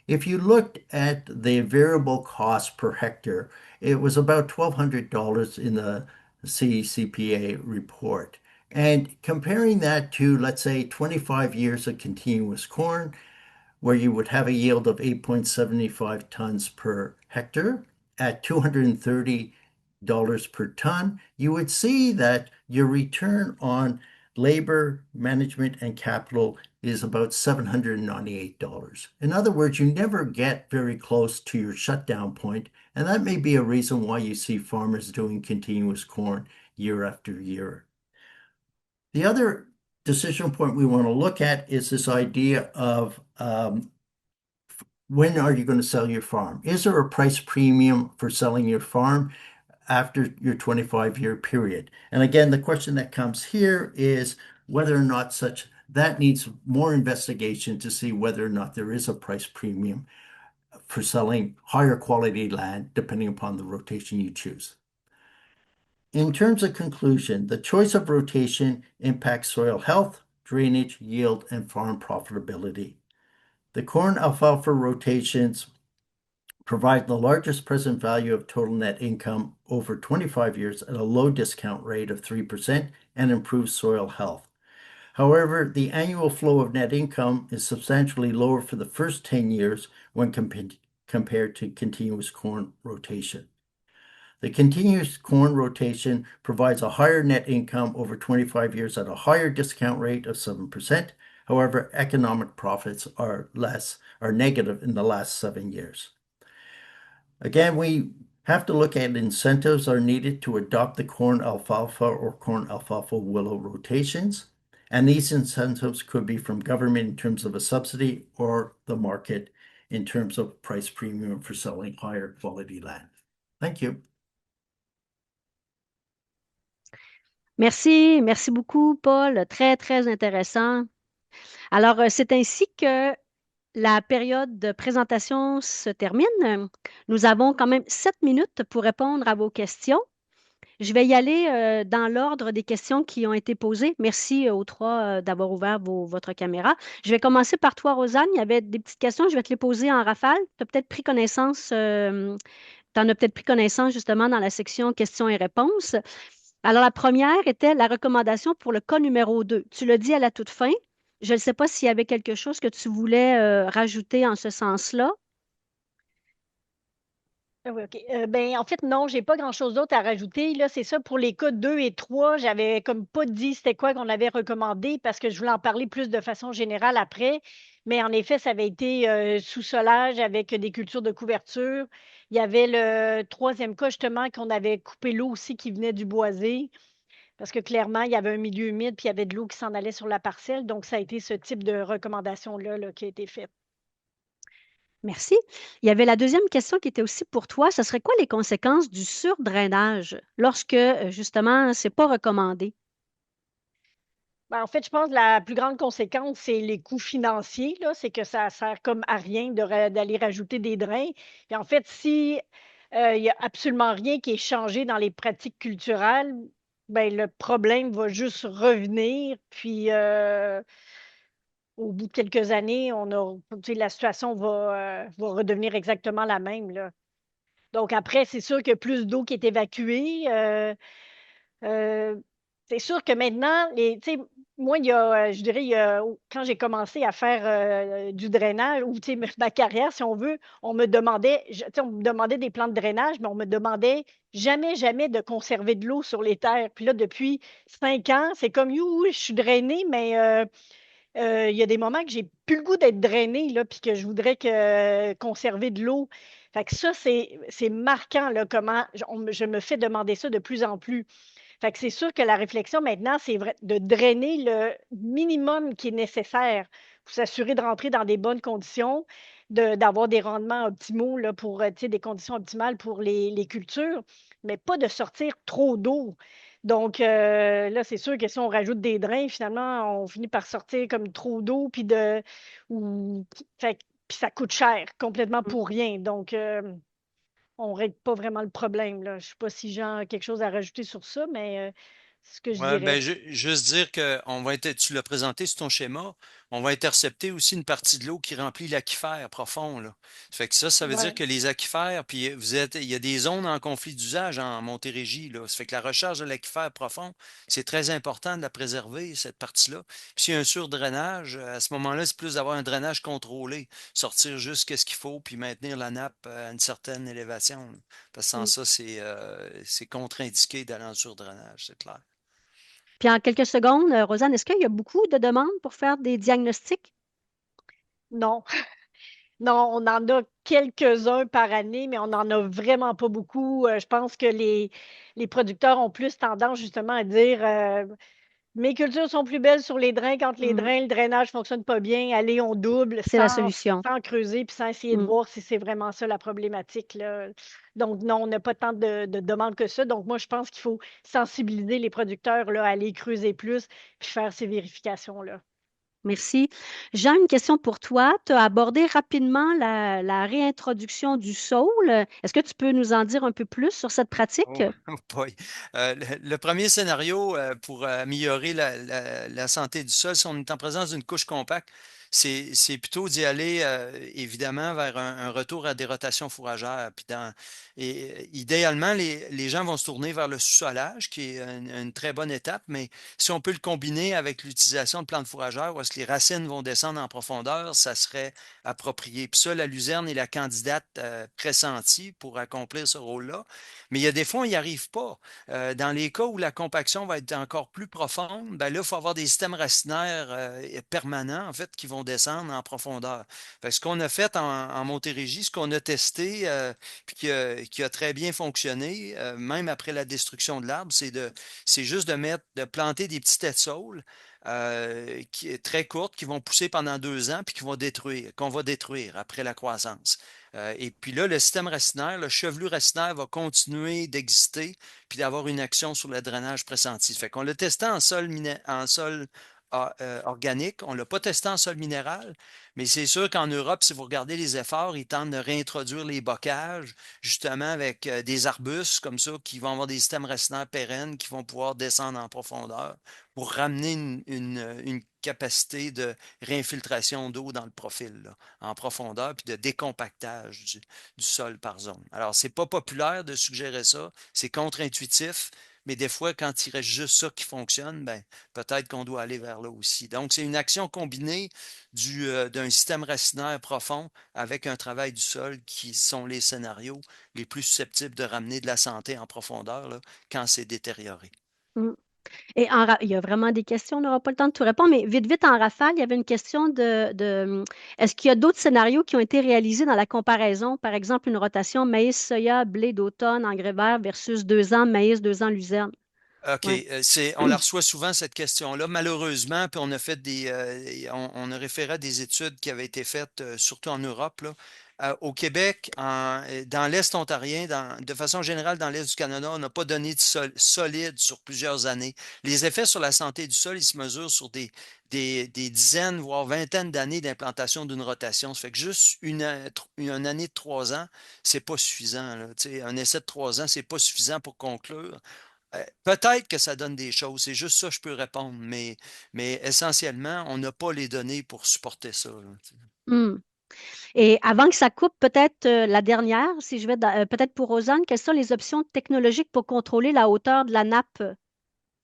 If you looked at the variable cost per hectare, it was about $1,200 in the CCPA report. And comparing that to, let's say, 25 years of continuous corn, where you would have a yield of 8.75 tons per hectare at $230 per ton, you would see that your return on labor, management, and capital is about $798. In other words, you never get very close to your shutdown point, and that may be a reason why you see farmers doing continuous corn year after year. The other decision point we want to look at is this idea of when are you going to sell your farm? Is there a price premium for selling your farm after your 25-year period? And again, the question that comes here is whether or not that needs more investigation to see whether or not there is a price premium for selling higher quality land, depending upon the rotation you choose. In terms of conclusion, the choice of rotation impacts soil health, drainage, yield, and farm profitability. The corn alfalfa rotations provide the largest present value of total net income over 25 years at a low discount rate of 3% and improves soil health. However, the annual flow of net income is substantially lower for the first 10 years when compared to continuous corn rotation. The continuous corn rotation provides a higher net income over 25 years at a higher discount rate of 7%. However, economic profits are negative in the last 7 years. Again, we have to look at incentives are needed to adopt the corn alfalfa or corn alfalfa willow rotations. And these incentives could be from government in terms of a subsidy or the market in terms of price premium for selling higher quality land. Thank you. Merci, merci beaucoup, Paul. Très, très intéressant. Alors, c'est ainsi que la période de présentation se termine. Nous avons quand même 7 minutes pour répondre à vos questions. Je vais y aller dans l'ordre des questions qui ont été posées. Merci aux trois d'avoir ouvert votre caméra. Je vais commencer par toi, Rosanne. Il y avait des petites questions. Je vais te les poser en rafale. Tu as peut-être pris connaissance, t'en as peut-être pris connaissance justement dans la section questions et réponses. Alors, la première était la recommandation pour le cas numéro 2. Tu l'as dit à la toute fin. Je ne sais pas s'il y avait quelque chose que tu voulais rajouter en ce sens-là. Oui, OK. Ben, en fait, non, j'ai pas grand-chose d'autre à rajouter. Là, c'est ça, pour les cas 2 et 3, j'avais comme pas dit c'était quoi qu'on avait recommandé parce que je voulais en parler plus de façon générale après. Mais en effet, ça avait été sous-solage avec des cultures de couverture. Il y avait le troisième cas, justement, qu'on avait coupé l'eau aussi qui venait du boisé parce que clairement, il y avait un milieu humide puis il y avait de l'eau qui s'en allait sur la parcelle. Donc, ça a été ce type de recommandation-là là, qui a été faite. Merci. Il y avait la deuxième question qui était aussi pour toi. Ce serait quoi les conséquences du surdrainage lorsque, justement, ce n'est pas recommandé? Ben, en fait, je pense que la plus grande conséquence, c'est les coûts financiers, là. C'est que ça sert comme à rien d'aller rajouter des drains. Et en fait, si il y a absolument rien qui est changé dans les pratiques culturelles, ben, le problème va juste revenir. Puis, au bout de quelques années, tu sais, la situation va redevenir exactement la même, là. Donc, après, c'est sûr qu'il y a plus d'eau qui est évacuée. Euh, c'est sûr que maintenant, tu sais, moi, je dirais, quand j'ai commencé à faire du drainage, ou tu sais, ma carrière, si on veut, tu sais, on me demandait des plans de drainage, mais on me demandait jamais, jamais de conserver de l'eau sur les terres. Puis là, depuis 5 ans, c'est comme, you, je suis drainée, mais il y a des moments que j'ai plus le goût d'être drainée, là, puis que je voudrais conserver de l'eau. Fait que ça, c'est marquant, là, comment je me fais demander ça de plus en plus. Fait que c'est sûr que la réflexion maintenant, c'est vrai, de drainer le minimum qui est nécessaire pour s'assurer de rentrer dans des bonnes conditions, d'avoir des rendements optimaux là, pour tu sais, des conditions optimales pour les cultures, mais pas de sortir trop d'eau. Donc là, c'est sûr que si on rajoute des drains, finalement, on finit par sortir comme trop d'eau, ou, puis ça coûte cher, complètement pour rien. Donc, on ne règle pas vraiment le problème, là. Je ne sais pas si Jean a quelque chose à rajouter sur ça, mais c'est ce que je Ouais, dirais. ben, juste dire que tu l'as présenté sur ton schéma, on va intercepter aussi une partie de l'eau qui remplit l'aquifère profond, là. Fait que ça veut dire Ouais. que les aquifères, puis il y a des zones en conflit d'usage en Montérégie, là. Ça fait que la recharge de l'aquifère profond, c'est très important de la préserver, cette partie-là. Puis s'il y a un surdrainage, à ce moment-là, c'est plus d'avoir un drainage contrôlé, sortir juste ce qu'il faut, puis maintenir la nappe à une certaine élévation, là. Parce que sans Mm. ça, c'est contre-indiqué d'aller en surdrainage, c'est clair. Puis en quelques secondes, Rosanne, est-ce qu'il y a beaucoup de demandes pour faire des diagnostics? Non, non, on en a quelques-uns par année, mais on n'en a vraiment pas beaucoup. Je pense que les producteurs ont plus tendance justement à dire mes cultures sont plus belles sur les drains quand les Mm, drains, le drainage ne fonctionne pas bien. Allez, on double c'est la solution. sans creuser puis sans essayer de Mm. voir si c'est vraiment ça la problématique, là. Donc, non, on n'a pas tant de demandes que ça. Donc, moi, je pense qu'il faut sensibiliser les producteurs là, à aller creuser plus puis faire ces vérifications-là. Merci. Jean, une question pour toi. Tu as abordé rapidement la réintroduction du saule. Est-ce que tu peux nous en dire un peu plus sur cette pratique? Oh, oh boy. Le premier scénario pour améliorer la santé du sol, si on est en présence d'une couche compacte, c'est plutôt d'y aller évidemment vers un retour à des rotations fourragères. Idéalement, les gens vont se tourner vers le sous-solage, qui est une très bonne étape, mais si on peut le combiner avec l'utilisation de plantes fourragères, où est-ce que les racines vont descendre en profondeur, ça serait approprié. Puis ça, la luzerne est la candidate pressentie pour accomplir ce rôle-là. Mais il y a des fois, on n'y arrive pas. Dans les cas où la compaction va être encore plus profonde, ben là, il faut avoir des systèmes racinaires permanents, en fait, qui vont descendre en profondeur. Fait que ce qu'on a fait en Montérégie, ce qu'on a testé, puis qui a très bien fonctionné, même après la destruction de l'arbre, c'est juste de planter des petits têtes de saule très courtes qui vont pousser pendant 2 ans puis qu'on va détruire après la croissance. Et puis là, le système racinaire, le chevelu racinaire va continuer d'exister puis d'avoir une action sur le drainage pressenti. Fait qu'on l'a testé en sol organique, on ne l'a pas testé en sol minéral, mais c'est sûr qu'en Europe, si vous regardez les efforts, ils tentent de réintroduire les bocages, justement avec des arbustes comme ça, qui vont avoir des systèmes racinaires pérennes, qui vont pouvoir descendre en profondeur pour ramener une capacité de réinfiltration d'eau dans le profil, là, en profondeur, puis de décompactage du sol par zone. Alors, c'est pas populaire de suggérer ça, c'est contre-intuitif, mais des fois, quand il reste juste ça qui fonctionne, ben, peut-être qu'on doit aller vers là aussi. Donc, c'est une action combinée d'un système racinaire profond avec un travail du sol qui sont les scénarios les plus susceptibles de ramener de la santé en profondeur là, quand c'est détérioré. Mm. Et il y a vraiment des questions, on n'aura pas le temps de tout répondre, mais vite, vite, en rafale, il y avait une question est-ce qu'il y a d'autres scénarios qui ont été réalisés dans la comparaison? Par exemple, une rotation maïs, soya, blé d'automne, engrais vert versus 2 ans maïs, 2 ans luzerne. OK, Ouais. on la reçoit souvent cette question-là, malheureusement, puis on a fait on a référé à des études qui avaient été faites, surtout en Europe, là. Au Québec, dans l'Est ontarien, de façon générale, dans l'Est du Canada, on n'a pas donné de sol solide sur plusieurs années. Les effets sur la santé du sol, ils se mesurent sur des dizaines, voire vingtaines d'années d'implantation d'une rotation. Ça fait que juste une année de 3 ans, c'est pas suffisant, là. Tu sais, un essai de 3 ans, c'est pas suffisant pour conclure. Peut-être que ça donne des choses, c'est juste ça que je peux répondre, mais essentiellement, on n'a pas les données pour supporter ça, là, tu sais. Hmm. Et avant que ça coupe, peut-être la dernière, si je vais peut-être pour Rosanne, quelles sont les options technologiques pour contrôler la hauteur de la nappe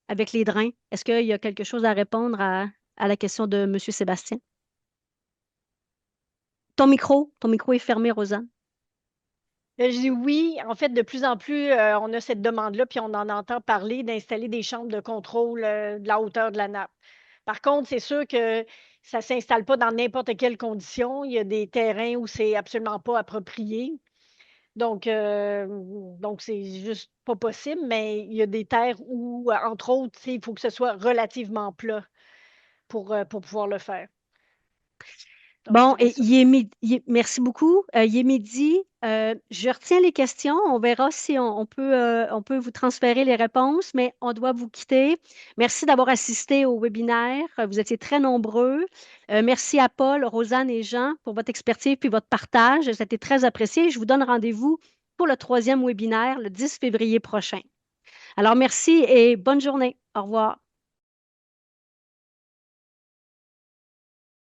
avec les drains? Est-ce qu'il y a quelque chose à répondre à la question de M. Sébastien? Ton micro est fermé, Rosanne. Je dis oui. En fait, de plus en plus, on a cette demande-là, puis on en entend parler d'installer des chambres de contrôle de la hauteur de la nappe. Par contre, c'est sûr que ça ne s'installe pas dans n'importe quelle condition. Il y a des terrains où c'est absolument pas approprié. Donc c'est juste pas possible, mais il y a des terres où, entre autres, tu sais, il faut que ce soit relativement plat pour pouvoir le faire. Donc, je Bon, dirais et ça. merci beaucoup. Il est midi. Je retiens les questions. On verra si on peut vous transférer les réponses, mais on doit vous quitter. Merci d'avoir assisté au webinaire. Vous étiez très nombreux. Merci à Paul, Rosanne et Jean pour votre expertise puis votre partage. C'était très apprécié. Je vous donne rendez-vous pour le troisième webinaire le 10 février prochain. Alors, merci et bonne journée. Au revoir.